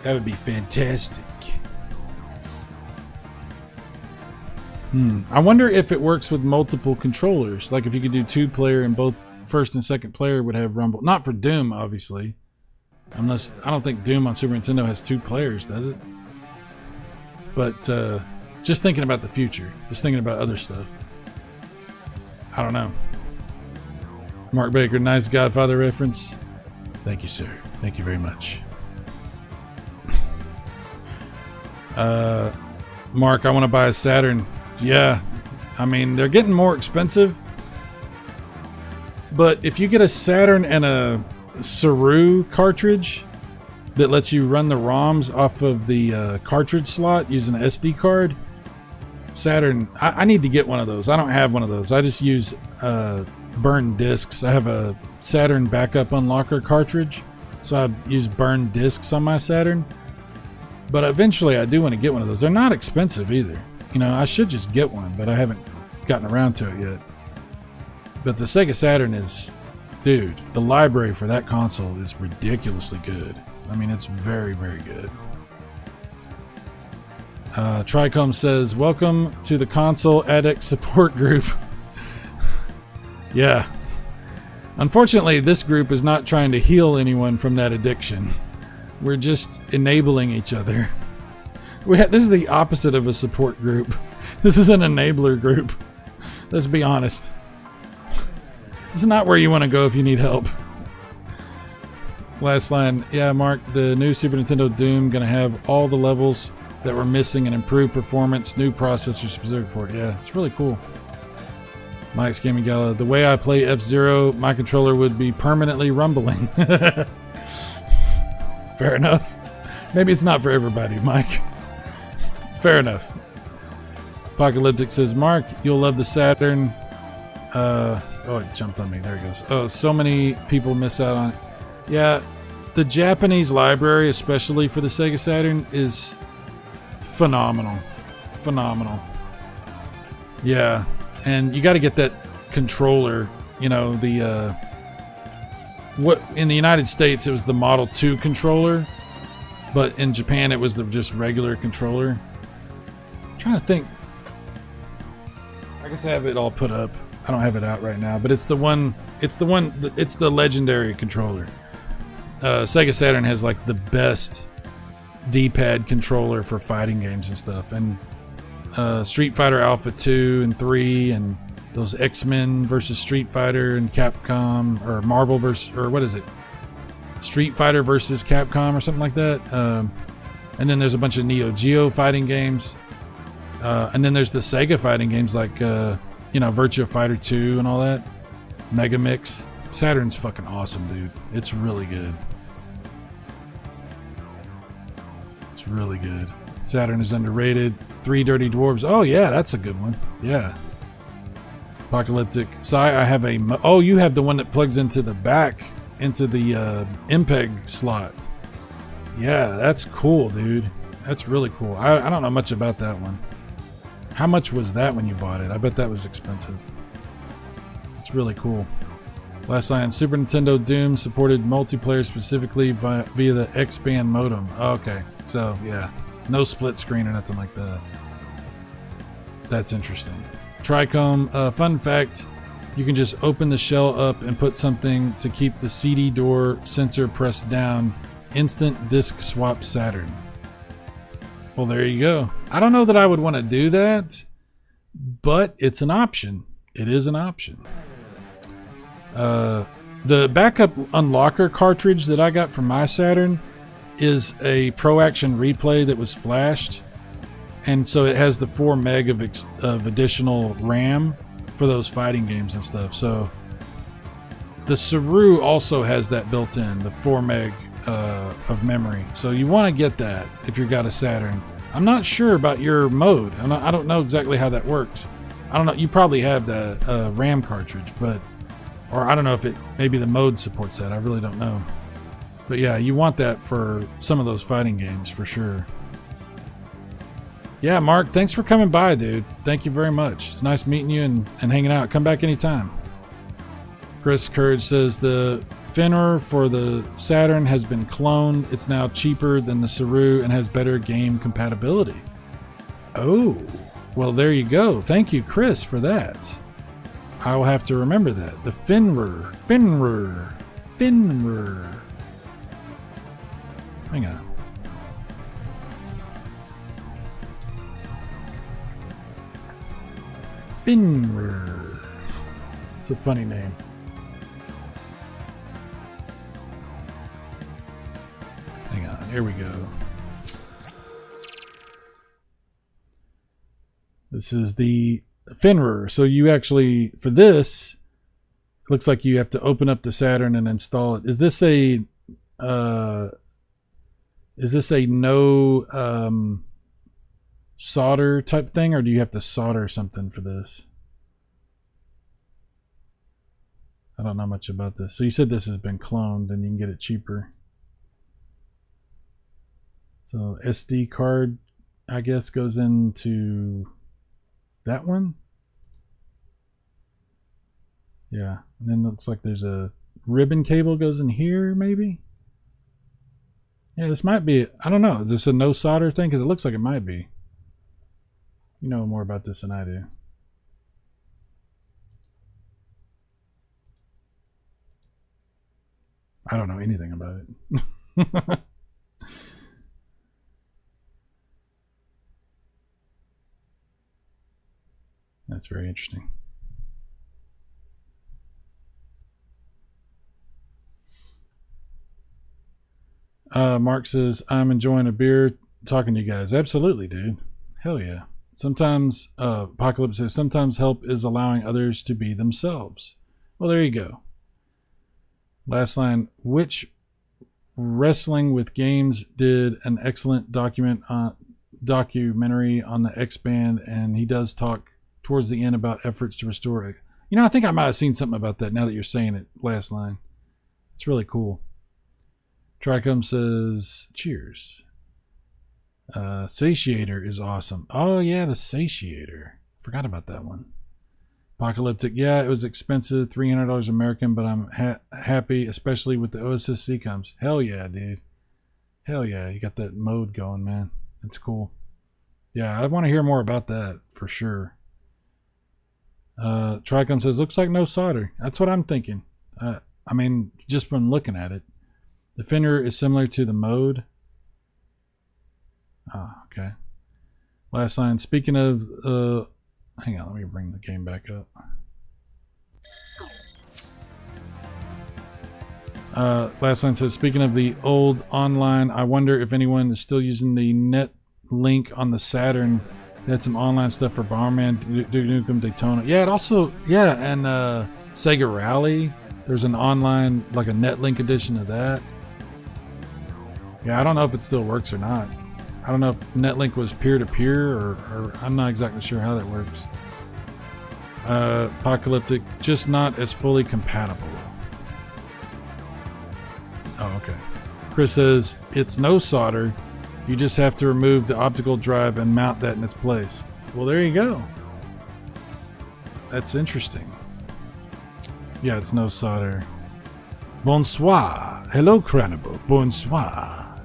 That would be fantastic. I wonder if it works with multiple controllers. Like if you could do 2-player and both first and second player would have rumble. Not for Doom, obviously. Unless, I don't think Doom on Super Nintendo has 2 players, does it? But just thinking about the future. Just thinking about other stuff. I don't know. Mark Baker, nice Godfather reference. Thank you, sir. Thank you very much. Mark, I want to buy a Saturn. Yeah, I mean, they're getting more expensive. But if you get a Saturn and a Saru cartridge that lets you run the ROMs off of the cartridge slot using an SD card, Saturn, I need to get one of those. I don't have one of those. I just use burned discs. I have a Saturn backup unlocker cartridge, so I use burned discs on my Saturn. But eventually I do want to get one of those. They're not expensive either. You know, I should just get one, but I haven't gotten around to it yet. But the Sega Saturn is, dude, the library for that console is ridiculously good. I mean, it's very, very good. Tricom says, welcome to the console addict support group. Yeah. Unfortunately, this group is not trying to heal anyone from that addiction. We're just enabling each other. This is the opposite of a support group. This is an enabler group. Let's be honest. This is not where you want to go if you need help. Last line. Yeah, Mark, the new Super Nintendo Doom gonna have all the levels that were missing and improved performance, new processor specific for it. Yeah, it's really cool. Mike's Gaming Gala. The way I play F-Zero, my controller would be permanently rumbling. Fair enough. Maybe it's not for everybody, Mike. Fair enough. Apocalyptic says, Mark, you'll love the Saturn. Oh, it jumped on me. There it goes. Oh, so many people miss out on it. Yeah, the Japanese library, especially for the Sega Saturn, is phenomenal. Phenomenal. Yeah, and you got to get that controller. You know, the what in the United States it was the Model 2 controller, but in Japan it was the just regular controller. I'm trying to think. I guess I have it all put up. I don't have it out right now, but it's the one. It's the legendary controller. Sega Saturn has like the best D-pad controller for fighting games and stuff, and Street Fighter Alpha 2 and 3, and those X-Men versus Street Fighter and Capcom, or Marvel versus, or what is it? Street Fighter versus Capcom or something like that. And then there's a bunch of Neo Geo fighting games. And then there's the Sega fighting games like, Virtua Fighter 2 and all that. Mega Mix. Saturn's fucking awesome, dude. It's really good. It's really good. Saturn is underrated. Three Dirty Dwarves. Oh, yeah, that's a good one. Yeah. Apocalyptic. I have a... Oh, you have the one that plugs into the back, into the MPEG slot. Yeah, that's cool, dude. That's really cool. I don't know much about that one. How much was that when you bought it? I bet that was expensive. It's really cool. Last line, Super Nintendo Doom supported multiplayer specifically via the X-band modem. Okay, so yeah, no split screen or nothing like that. That's interesting. Trichome, fun fact, you can just open the shell up and put something to keep the CD door sensor pressed down. Instant disk swap Saturn. Well, there you go. I don't know that I would want to do that, but it's an option. It is an option. The backup unlocker cartridge that I got from my Saturn is a Pro Action Replay that was flashed, and so it has the 4 meg of additional RAM for those fighting games and stuff. So the Saru also has that built in, the 4 meg of memory. So you want to get that if you've got a Saturn. I'm not sure about your mode. I don't know exactly how that works. I don't know. You probably have the RAM cartridge, but or I don't know if maybe the mode supports that. I really don't know. But yeah, you want that for some of those fighting games for sure. Yeah, Mark, thanks for coming by, dude. Thank you very much. It's nice meeting you and hanging out. Come back anytime. Chris Courage says the Finner for the Saturn has been cloned. It's now cheaper than the Saru and has better game compatibility. Oh, well, there you go. Thank you, Chris, for that. I will have to remember that. The Finner. Hang on. Finner. It's a funny name. Hang on, here we go. This is the Finner. So you actually, for this, it looks like you have to open up the Saturn and install it. Is this a no solder type thing, or do you have to solder something for this? I don't know much about this. So you said this has been cloned and you can get it cheaper. So SD card, I guess, goes into that one. Yeah, and then it looks like there's a ribbon cable goes in here, maybe. Yeah, this might be, I don't know. Is this a no solder thing? Because it looks like it might be. You know more about this than I do. I don't know anything about it. That's very interesting. Mark says, I'm enjoying a beer talking to you guys. Absolutely, dude. Hell yeah. Sometimes, Apocalypse says, sometimes help is allowing others to be themselves. Well, there you go. Last line, which Wrestling with Games did an excellent documentary on the X-Band, and he does talk towards the end about efforts to restore it. You know, I think I might have seen something about that now that you're saying it, last line. It's really cool. Tricom says, cheers. Satiator is awesome. Oh, yeah, the Satiator. Forgot about that one. Apocalyptic. Yeah, it was expensive, $300 American, but I'm happy, especially with the OSSC comes. Hell yeah, dude. Hell yeah, you got that mode going, man. That's cool. Yeah, I want to hear more about that for sure. Tricom says, looks like no solder. That's what I'm thinking. I mean, just from looking at it. The fender is similar to the mode. Oh, okay. Last line. Speaking of, hang on, let me bring the game back up. Last line says, speaking of the old online, I wonder if anyone is still using the net link on the Saturn. They had some online stuff for Bomberman, Duke Nukem, Daytona. Yeah, it also, yeah, and Sega Rally. There's an online, like a net link edition of that. Yeah, I don't know if it still works or not. I don't know if Netlink was peer-to-peer or I'm not exactly sure how that works. Apocalyptic, just not as fully compatible. Oh, okay. Chris says, it's no solder. You just have to remove the optical drive and mount that in its place. Well, there you go. That's interesting. Yeah, it's no solder. Bonsoir. Hello, Cranable. Bonsoir.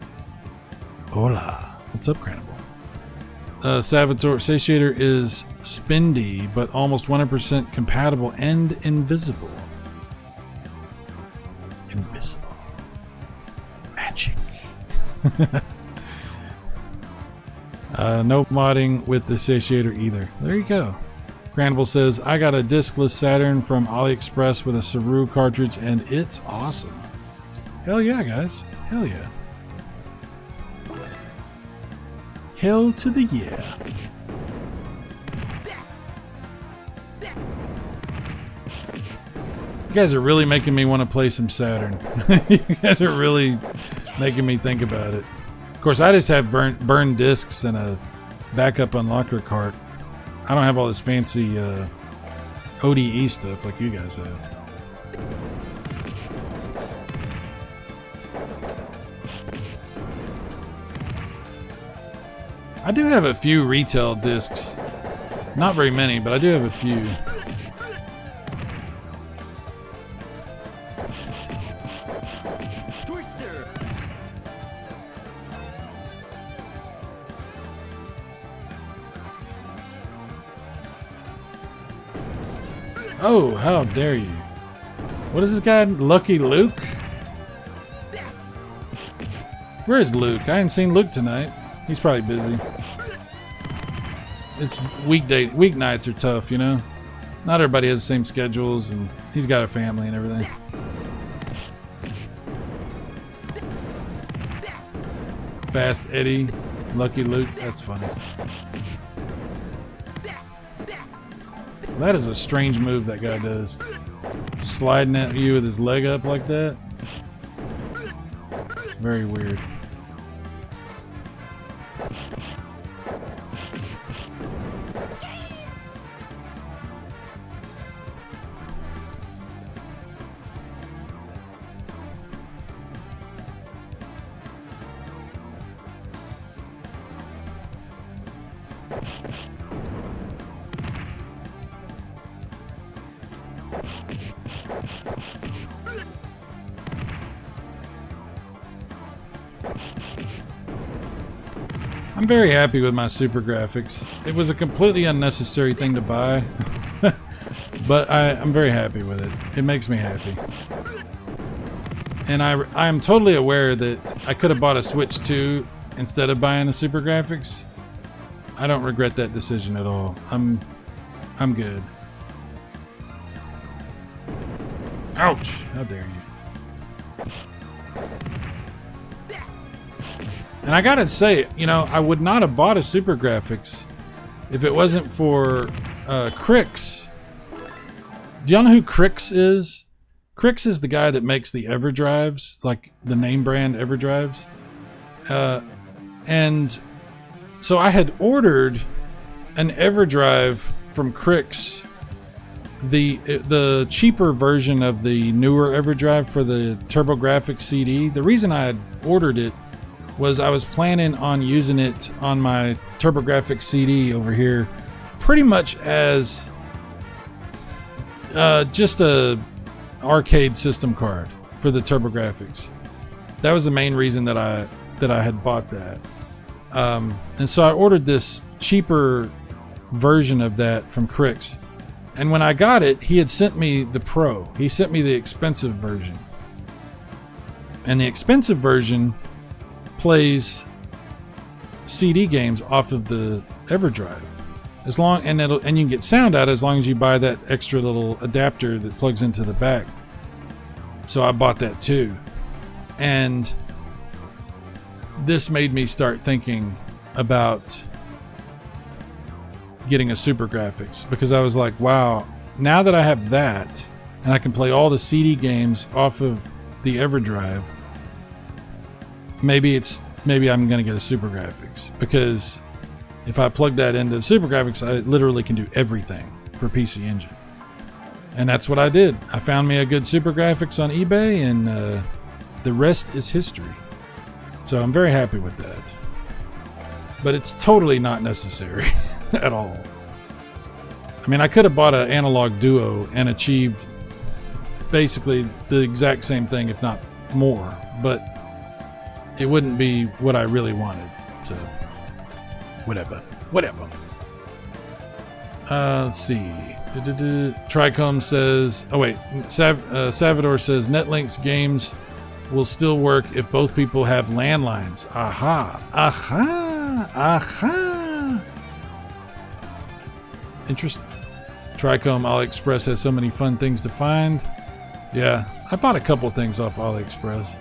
Hola. What's up, Cranable? Salvatore Satiator is spendy, but almost 100% compatible and invisible. Invisible. Magic. No modding with the Satiator either. There you go. Cranable says, I got a discless Saturn from AliExpress with a Saru cartridge, and it's awesome. Hell yeah, guys. Hell yeah. Hell to the yeah. You guys are really making me want to play some Saturn. You guys are really making me think about it. Of course, I just have burned discs and a backup unlocker cart. I don't have all this fancy ODE stuff like you guys have. I do have a few retail discs. Not very many, but I do have a few. Twister! Oh, how dare you. What is this guy? Lucky Luke? Where is Luke? I ain't seen Luke tonight. He's probably busy. It's weeknights are tough, you know? Not everybody has the same schedules, and he's got a family and everything. Fast Eddie, Lucky Luke, that's funny. That is a strange move that guy does. Sliding at you with his leg up like that. It's very weird. I'm very happy with my super graphics. It was a completely unnecessary thing to buy, but I'm very happy with it. It makes me happy. And I am totally aware that I could have bought a Switch 2 instead of buying the super graphics. I don't regret that decision at all. I'm good. Ouch! How dare you. And I gotta say, you know, I would not have bought a Super Graphics if it wasn't for Crix. Do y'all know who Crix is? Crix is the guy that makes the EverDrives, like the name brand EverDrives. And so I had ordered an EverDrive from Crix, the cheaper version of the newer EverDrive for the TurboGrafx CD. The reason I had ordered it was I was planning on using it on my TurboGrafx CD over here pretty much as Just a arcade system card for the TurboGrafx. That was the main reason that I had bought that. And so I ordered this cheaper version of that from Crix. And when I got it, he had sent me the Pro. He sent me the expensive version. And the expensive version plays CD games off of the EverDrive. And you can get sound out as long as you buy that extra little adapter that plugs into the back. So I bought that too. And this made me start thinking about getting a Super Graphics, because I was like, wow, now that I have that and I can play all the CD games off of the EverDrive, maybe I'm going to get a Super Graphics, because if I plug that into the Super Graphics, I literally can do everything for PC Engine. And that's what I did. I found me a good Super Graphics on eBay, and the rest is history. So I'm very happy with that. But it's totally not necessary at all. I mean, I could have bought an Analog Duo and achieved basically the exact same thing, if not more, but it wouldn't be what I really wanted. So whatever. Let's see. Tricom says, oh wait, Savador says Netlink's games will still work if both people have landlines. Aha. Interesting. Tricom AliExpress has so many fun things to find. Yeah, I bought a couple things off AliExpress.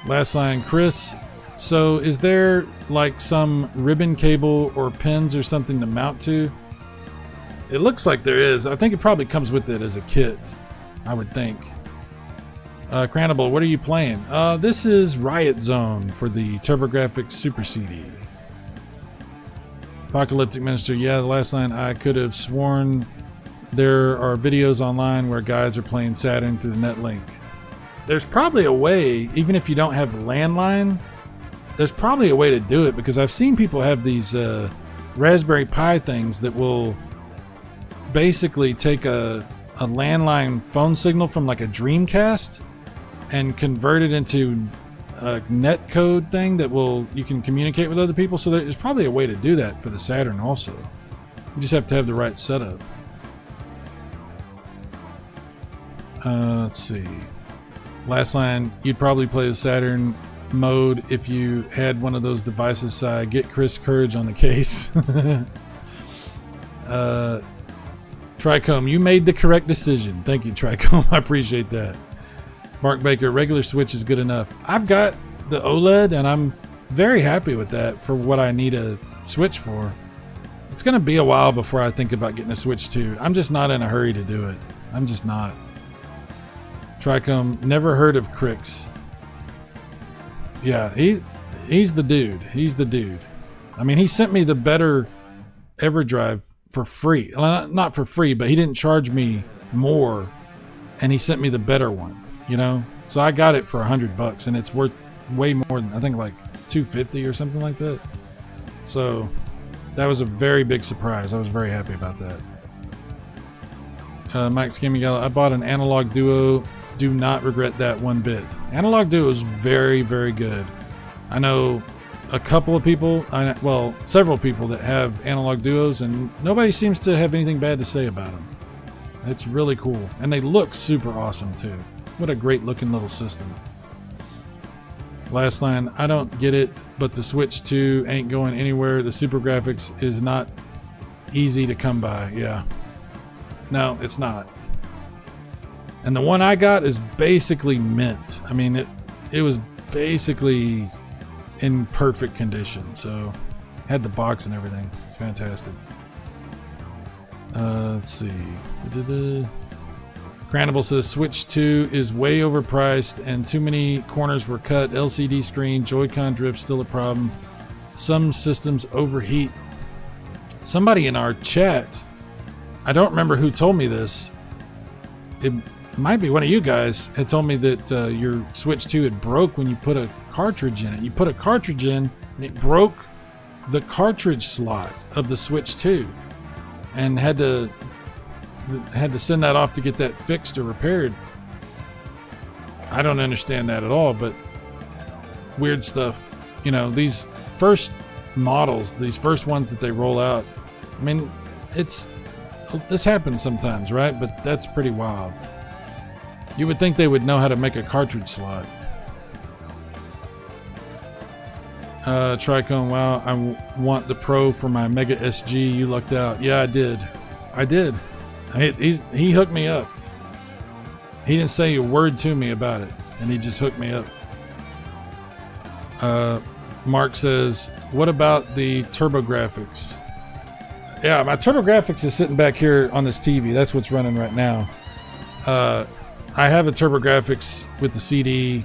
Last line, Chris. So is there like some ribbon cable or pins or something to mount to? It looks like there is. I think it probably comes with it as a kit, I would think. Cranable, what are you playing? This is Riot Zone for the TurboGrafx Super CD. Apocalyptic Minister, yeah, the last line, I could have sworn there are videos online where guys are playing Saturn through the Netlink. There's probably a way, even if you don't have a landline, there's probably a way to do it, because I've seen people have these Raspberry Pi things that will basically take a landline phone signal from like a Dreamcast and convert it into a net code thing that you can communicate with other people. So there's probably a way to do that for the Saturn also. You just have to have the right setup. Let's see. Last line, you'd probably play the Saturn mode if you had one of those devices. Side, get Chris Courage on the case. Tricom, you made the correct decision. Thank you, Tricom. I appreciate that. Mark Baker, regular Switch is good enough. I've got the OLED, and I'm very happy with that for what I need a Switch for. It's going to be a while before I think about getting a Switch 2. I'm just not in a hurry to do it. I'm just not. Tricom, never heard of Crix. Yeah, he's the dude. He's the dude. I mean, he sent me the better EverDrive for free. Well, not for free, but he didn't charge me more, and he sent me the better one, you know? So I got it for $100, and it's worth way more than, I think, like $250 or something like that. So that was a very big surprise. I was very happy about that. Mike Skimming, I bought an Analog Duo. Do not regret that one bit. Analog Duo is very, very good. I know a couple of people, well, several people that have Analog Duos, and nobody seems to have anything bad to say about them. It's really cool. And they look super awesome, too. What a great looking little system. Last line, I don't get it, but the Switch 2 ain't going anywhere. The Super Graphics is not easy to come by. Yeah. No, it's not. And the one I got is basically mint. I mean, it was basically in perfect condition. So, had the box and everything. It's fantastic. Let's see. Cranable says Switch 2 is way overpriced and too many corners were cut. LCD screen, Joy-Con drift still a problem. Some systems overheat. Somebody in our chat, I don't remember who told me this. It might be one of you guys, had told me that your Switch 2 had broke when you put a cartridge in it. You put a cartridge in and it broke the cartridge slot of the Switch 2 and had to had to send that off to get that fixed or repaired. I don't understand that at all, but weird stuff. You know, these first models, these first ones that they roll out, I mean, this happens sometimes, right? But that's pretty wild. You would think they would know how to make a cartridge slot. Tricone, wow, I want the Pro for my Mega SG. You lucked out. Yeah, I did. He hooked me up. He didn't say a word to me about it, and he just hooked me up. Mark says, what about the TurboGrafx? Yeah, my TurboGrafx is sitting back here on this TV. That's what's running right now. I have a TurboGrafx with the CD.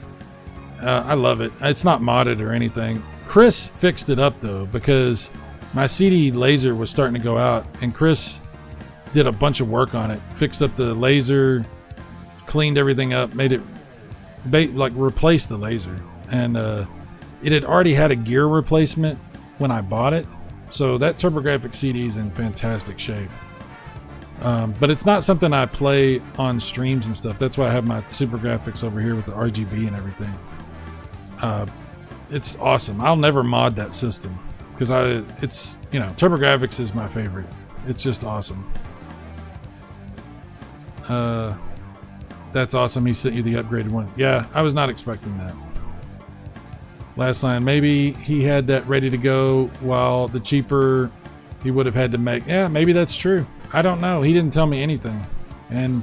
I love it. It's not modded or anything. Chris fixed it up though, because my CD laser was starting to go out, and Chris did a bunch of work on it. Fixed up the laser, cleaned everything up, made it like replaced the laser, and it had already had a gear replacement when I bought it. So that TurboGrafx CD is in fantastic shape. But it's not something I play on streams and stuff. That's why I have my Super Graphics over here with the RGB and everything. It's awesome. I'll never mod that system because it's, you know, TurboGrafx is my favorite. It's just awesome. That's awesome. He sent you the upgraded one. Yeah, I was not expecting that. Last line, maybe he had that ready to go while the cheaper he would have had to make. Yeah, maybe that's true. I don't know. He didn't tell me anything. And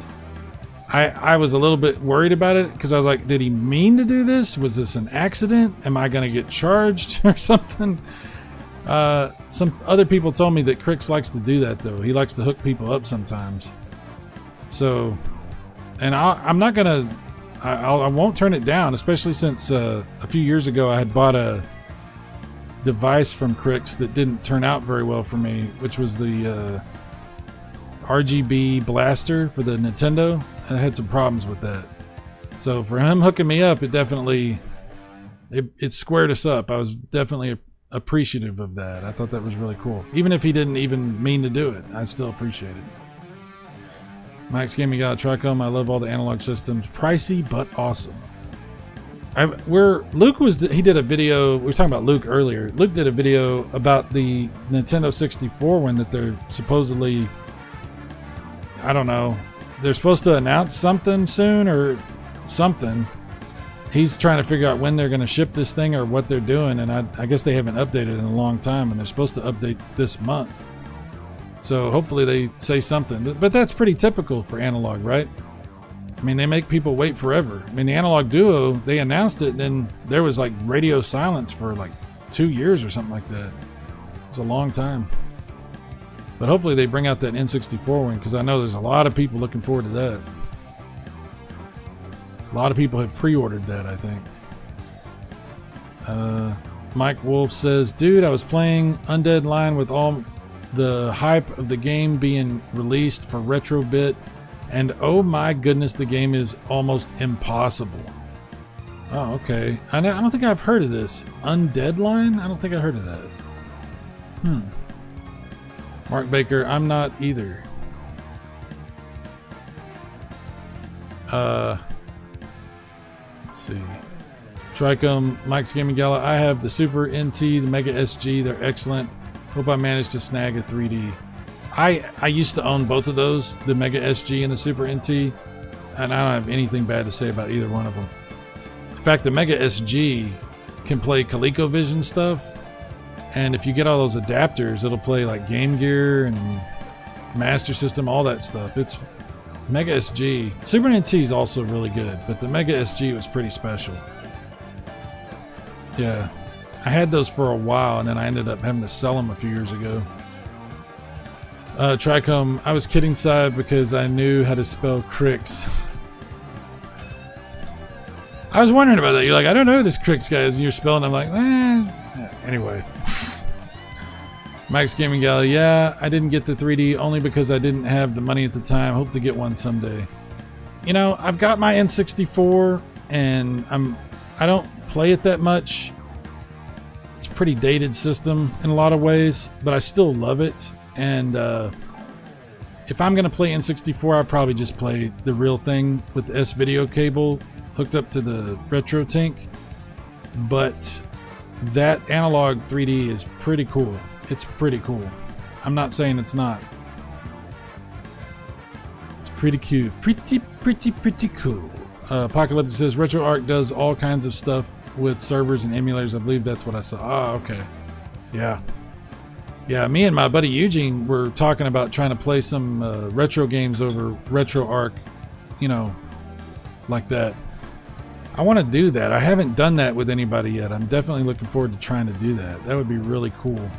I was a little bit worried about it because I was like, did he mean to do this? Was this an accident? Am I going to get charged or something? Some other people told me that Crix likes to do that, though. He likes to hook people up sometimes. So, and I'm not going to, I won't turn it down, especially since a few years ago I had bought a device from Crix that didn't turn out very well for me, which was the RGB blaster for the Nintendo, and I had some problems with that. So for him hooking me up, it definitely it squared us up. I was definitely appreciative of that. I thought that was really cool. Even if he didn't even mean to do it, I still appreciate it. Mike's Gaming got a Tricom. I love all the analog systems. Pricey but awesome. He did a video. We were talking about Luke earlier. Luke did a video about the Nintendo 64 one that they're supposedly, I don't know, they're supposed to announce something soon or something. He's trying to figure out when they're going to ship this thing or what they're doing, and I guess they haven't updated in a long time, and they're supposed to update this month. So hopefully they say something. But that's pretty typical for analog, right? I mean, they make people wait forever. I mean, the Analog Duo, they announced it, and then there was like radio silence for like 2 years or something like that. It was a long time. But hopefully they bring out that N64 one, because I know there's a lot of people looking forward to that. A lot of people have pre-ordered that, I think. Mike Wolf says, dude, I was playing Undead Line with all the hype of the game being released for Retrobit, and oh my goodness, the game is almost impossible. Oh, okay. I don't think I've heard of this. Undead Line? I don't think I heard of that. Mark Baker, I'm not either. Let's see. Tricom, Mike's Gaming Gala. I have the Super NT, the Mega SG. They're excellent. Hope I managed to snag a 3D. I used to own both of those, the Mega SG and the Super NT, and I don't have anything bad to say about either one of them. In fact, the Mega SG can play ColecoVision stuff, and if you get all those adapters, it'll play like Game Gear and Master System, all that stuff. It's Mega SG. Super NT is also really good, but the Mega SG was pretty special. Yeah. I had those for a while, and then I ended up having to sell them a few years ago. Tricom, I was kidding side because I knew how to spell Crix. I was wondering about that. You're like, I don't know who this Crix guy is, and you're spelling. I'm like, Anyway. Mike's Gaming Galley, yeah, I didn't get the 3D only because I didn't have the money at the time. Hope to get one someday. You know, I've got my N64, and I don't play it that much. It's a pretty dated system in a lot of ways, but I still love it. And if I'm gonna play N64, I'll probably just play the real thing with the S-video cable hooked up to the retro tank. But that analog 3D is pretty cool. It's pretty cool. I'm not saying it's not. It's pretty cute. Pretty cool. Apocalypse says RetroArch does all kinds of stuff with servers and emulators. I believe that's what I saw. Oh, okay. Yeah. Yeah, me and my buddy Eugene were talking about trying to play some retro games over RetroArch, you know, like that. I want to do that. I haven't done that with anybody yet. I'm definitely looking forward to trying to do that. That would be really cool.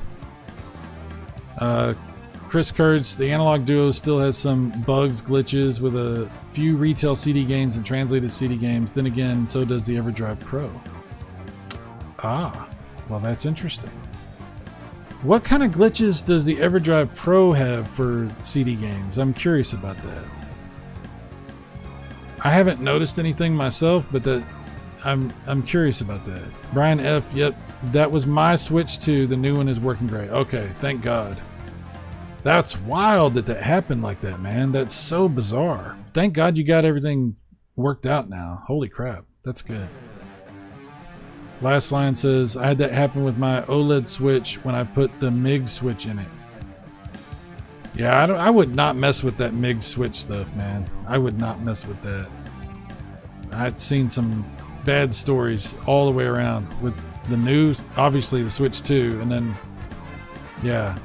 Chris Kurtz, the Analog Duo still has some bugs, glitches with a few retail CD games and translated CD games. Then again, so does the EverDrive Pro. Ah, well, that's interesting. What kind of glitches does the EverDrive Pro have for CD games? I'm curious about that. I haven't noticed anything myself, but I'm curious about that. Brian F, yep, that was my Switch 2. The new one is working great. Okay, thank God. That's wild that that happened like that, man. That's so bizarre. Thank God you got everything worked out now. Holy crap, that's good. Last line says, I had that happen with my OLED Switch when I put the MIG switch in it. Yeah, I would not mess with that MIG switch stuff, man. I would not mess with that. I've seen some bad stories all the way around with the new, obviously the Switch 2, and then, yeah,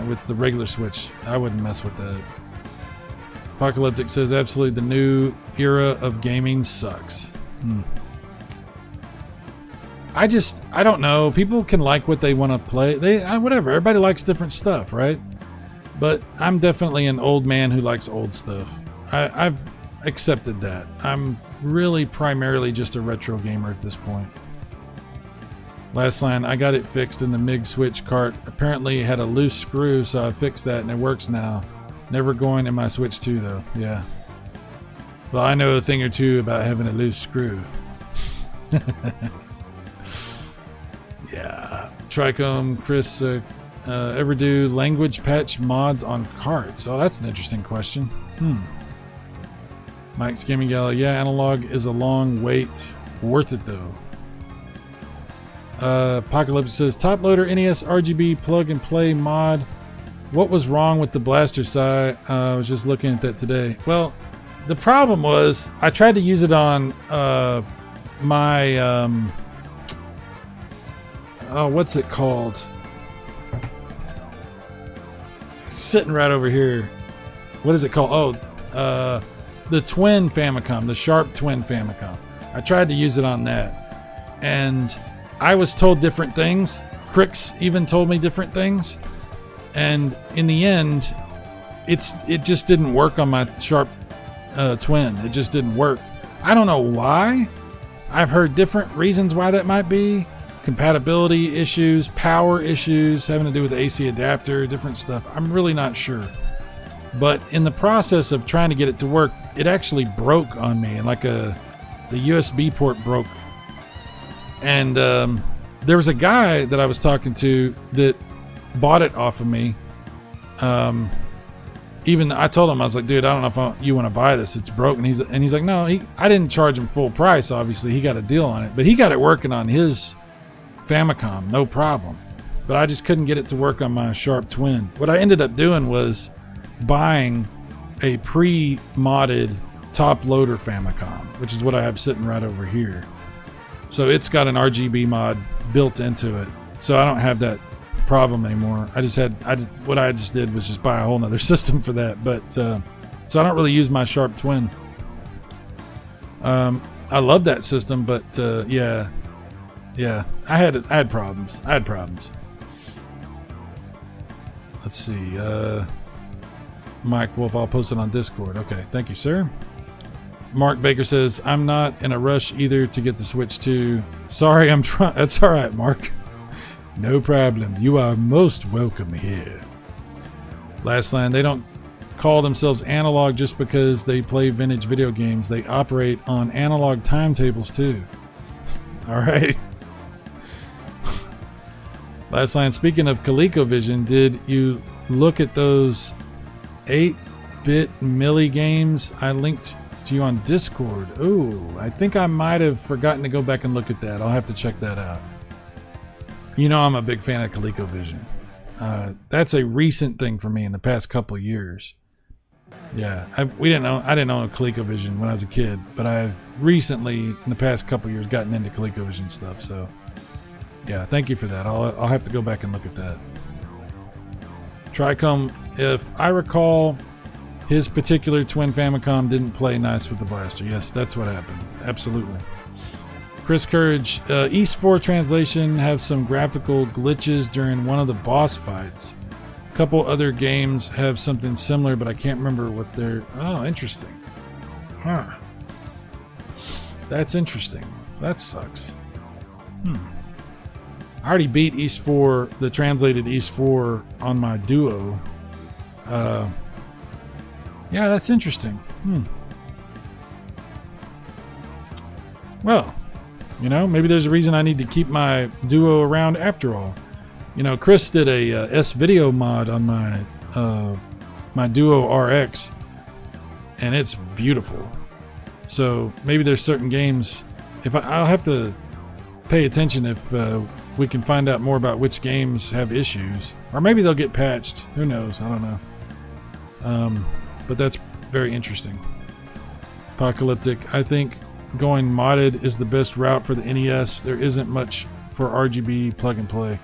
with the regular Switch. I wouldn't mess with that. Apocalyptic says, absolutely, the new era of gaming sucks. I don't know. People can like what they want to play. Whatever. Everybody likes different stuff, right? But I'm definitely an old man who likes old stuff. I've accepted that. I'm really primarily just a retro gamer at this point. Last line, I got it fixed in the MIG switch cart. Apparently it had a loose screw, so I fixed that and it works now. Never going in my Switch 2 though. Yeah. Well, I know a thing or two about having a loose screw. Yeah. Trichome, Chris, ever do language patch mods on carts? Oh, that's an interesting question. Mike's Gaming Gala, yeah, analog is a long wait. Worth it though. Apocalypse says, top loader NES RGB plug and play mod. What was wrong with the blaster side? I was just looking at that today. Well, the problem was I tried to use it on my what's it called? Sitting right over here. What is it called? Oh, the twin Famicom, the Sharp twin Famicom. I tried to use it on that, and I was told different things. Crix even told me different things, and in the end, it just didn't work on my Sharp twin. It just didn't work. I don't know why. I've heard different reasons why that might be. Compatibility issues, power issues, having to do with the AC adapter, different stuff. I'm really not sure. But in the process of trying to get it to work, it actually broke on me, and like the USB port broke. And there was a guy that I was talking to that bought it off of me. Even I told him, I was like, dude, I don't know if you want to buy this. It's broken. He's like, no, I didn't charge him full price. Obviously, he got a deal on it, but he got it working on his Famicom, no problem. But I just couldn't get it to work on my Sharp Twin. What I ended up doing was buying a pre-modded top loader Famicom, which is what I have sitting right over here. So it's got an RGB mod built into it, so I don't have that problem anymore. What I just did was just buy a whole nother system for that. But so I don't really use my Sharp Twin. I love that system, but yeah, I had problems. Let's see. Mike Wolf, I'll post it on Discord. Okay, thank you, sir. Mark Baker says, I'm not in a rush either to get the Switch 2. Sorry, I'm trying. That's all right, Mark. No problem. You are most welcome here. Last line, they don't call themselves analog just because they play vintage video games. They operate on analog timetables too. All right. Last line, speaking of ColecoVision, did you look at those 8 Bit Millie Games. I linked to you on Discord. Ooh, I think I might have forgotten to go back and look at that. I'll have to check that out. You know I'm a big fan of ColecoVision. That's a recent thing for me in the past couple years. Yeah, I didn't own a ColecoVision when I was a kid, but I've recently, in the past couple years, gotten into ColecoVision stuff. So, yeah, thank you for that. I'll have to go back and look at that. Tricom, if I recall, his particular twin Famicom didn't play nice with the blaster. Yes, that's what happened. Absolutely. Chris Courage, East 4 translation have some graphical glitches during one of the boss fights. A couple other games have something similar, but I can't remember what they're... Oh, interesting. Huh. That's interesting. That sucks. I already beat East 4, the translated East 4 on my Duo. Yeah, that's interesting. Well, you know, maybe there's a reason I need to keep my Duo around after all. You know, Chris did a S-Video mod on my my Duo RX, and it's beautiful. So maybe there's certain games. I'll have to pay attention if we can find out more about which games have issues, or maybe they'll get patched. Who knows? I don't know. But that's very interesting. Apocalyptic, I think going modded is the best route for the NES. There isn't much for RGB plug and play.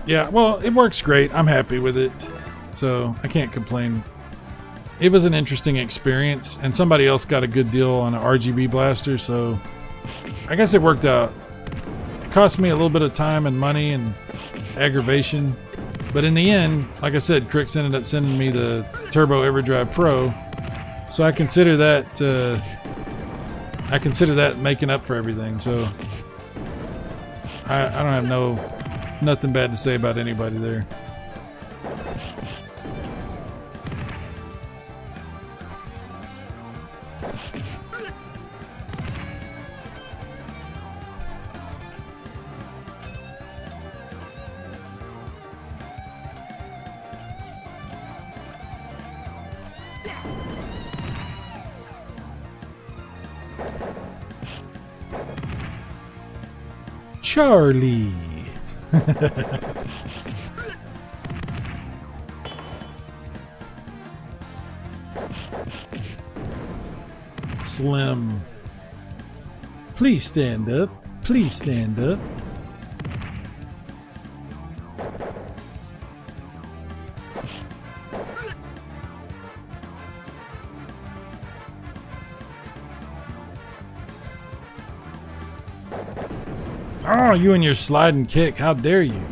Yeah, well, it works great. I'm happy with it, so I can't complain. It was an interesting experience, and somebody else got a good deal on an RGB blaster, so I guess it worked out. It cost me a little bit of time and money and aggravation, but in the end, like I said, Crix ended up sending me the Turbo EverDrive Pro, so I consider that making up for everything. So I don't have nothing bad to say about anybody there. Charlie. Slim. Please stand up. Please stand up. Oh, you and your slide and kick. How dare you?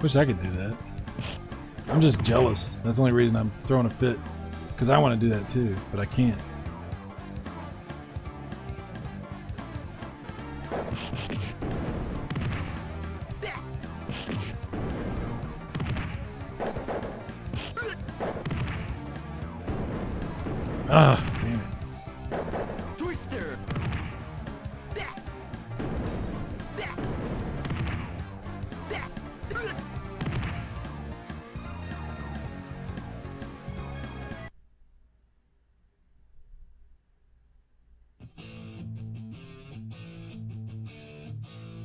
Wish I could do that. I'm just jealous. That's the only reason I'm throwing a fit. Because I want to do that too, but I can't. Ah, damn it. Twister.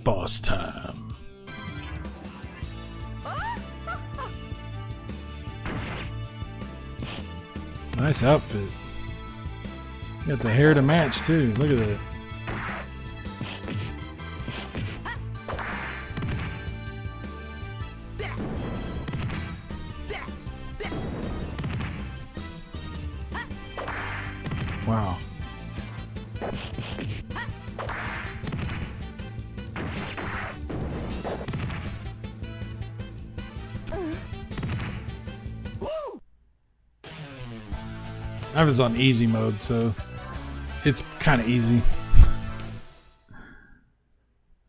Boss time. Nice outfit. Got the hair to match too. Look at that. Wow. I was on easy mode, so it's kind of easy.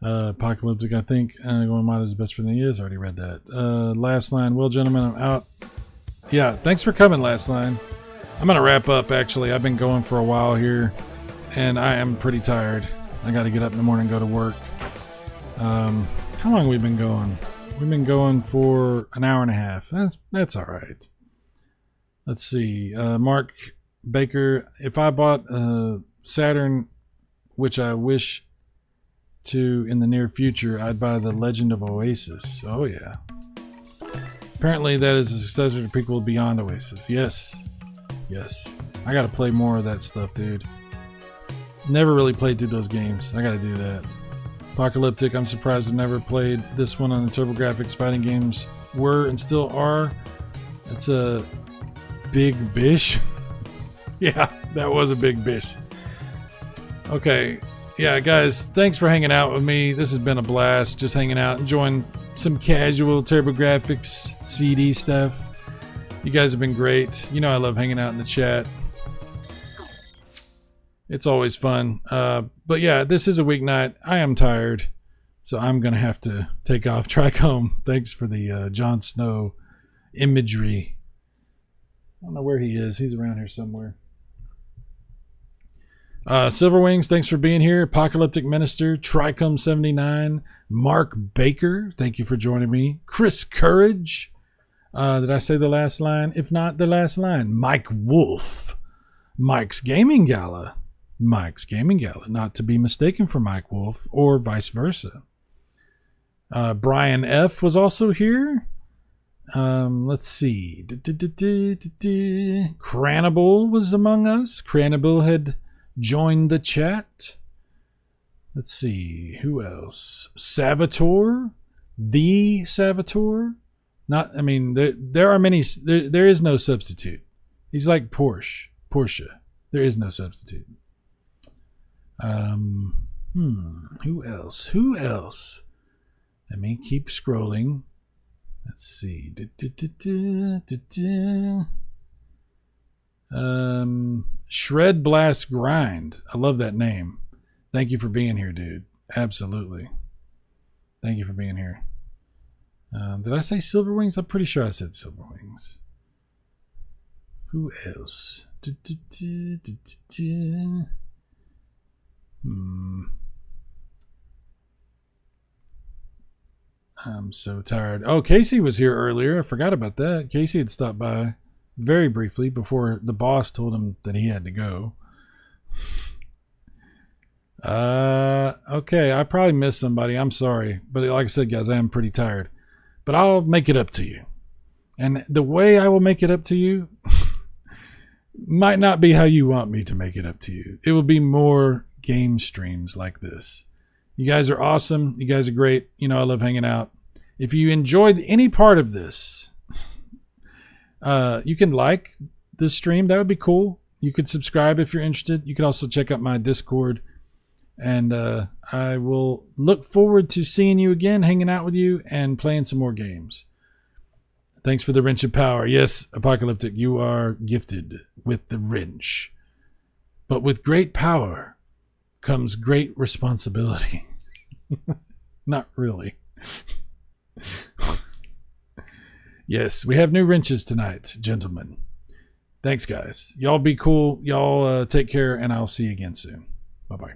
Apocalyptic, I think. Going mod is the best for the NES. Already read that. Last line. Well, gentlemen, I'm out. Yeah, thanks for coming, Last line. I'm going to wrap up, actually. I've been going for a while here, and I am pretty tired. I got to get up in the morning and go to work. How long have we been going? We've been going for an hour and a half. That's all right. Let's see. Mark Baker, if I bought a Saturn, which I wish to in the near future, I'd buy The Legend of Oasis. Oh, yeah. Apparently, that is a successor to prequel Beyond Oasis. Yes. Yes. I gotta play more of that stuff, dude. Never really played through those games. I gotta do that. Apocalyptic, I'm surprised I've never played this one on the TurboGrafx. Fighting games were and still are. It's a big bish. Yeah, that was a big bish. Okay. Yeah, guys, thanks for hanging out with me. This has been a blast, just hanging out, enjoying some casual TurboGrafx CD stuff. You guys have been great. You know I love hanging out in the chat. It's always fun. But yeah, this is a weeknight. I am tired, so I'm going to have to take off. Tricome, thanks for the Jon Snow imagery. I don't know where he is. He's around here somewhere. Silverwings, thanks for being here. Apocalyptic Minister, Tricome 79, Mark Baker, thank you for joining me. Chris Courage, did I say the last line? If not, the last line. Mike Wolf, Mike's Gaming Gala, not to be mistaken for Mike Wolf or vice versa. Brian F was also here. Let's see. Cranibal was among us. Cranibal had joined the chat. Let's see. Who else? Salvatore. The Salvatore. Not, I mean, there are many. There is no substitute. He's like Porsche. There is no substitute. Who else? Let me keep scrolling. Let's see. Shred Blast Grind. I love that name. Thank you for being here, dude. Absolutely. Thank you for being here. Did I say Silverwings? I'm pretty sure I said Silverwings. Who else? I'm so tired. Oh, Casey was here earlier. I forgot about that. Casey had stopped by very briefly before the boss told him that he had to go. Okay, I probably missed somebody. I'm sorry. But like I said, guys, I am pretty tired. But I'll make it up to you. And the way I will make it up to you might not be how you want me to make it up to you. It will be more game streams like this. You guys are awesome. You guys are great. You know, I love hanging out. If you enjoyed any part of this, you can like this stream. That would be cool. You could subscribe if you're interested. You can also check out my Discord. And I will look forward to seeing you again, hanging out with you, and playing some more games. Thanks for the wrench of power. Yes, Apocalyptic, you are gifted with the wrench. But with great power comes great responsibility. Not really. Yes, we have new wrenches tonight, gentlemen. Thanks, guys. Y'all be cool. Y'all take care, and I'll see you again soon. Bye-bye.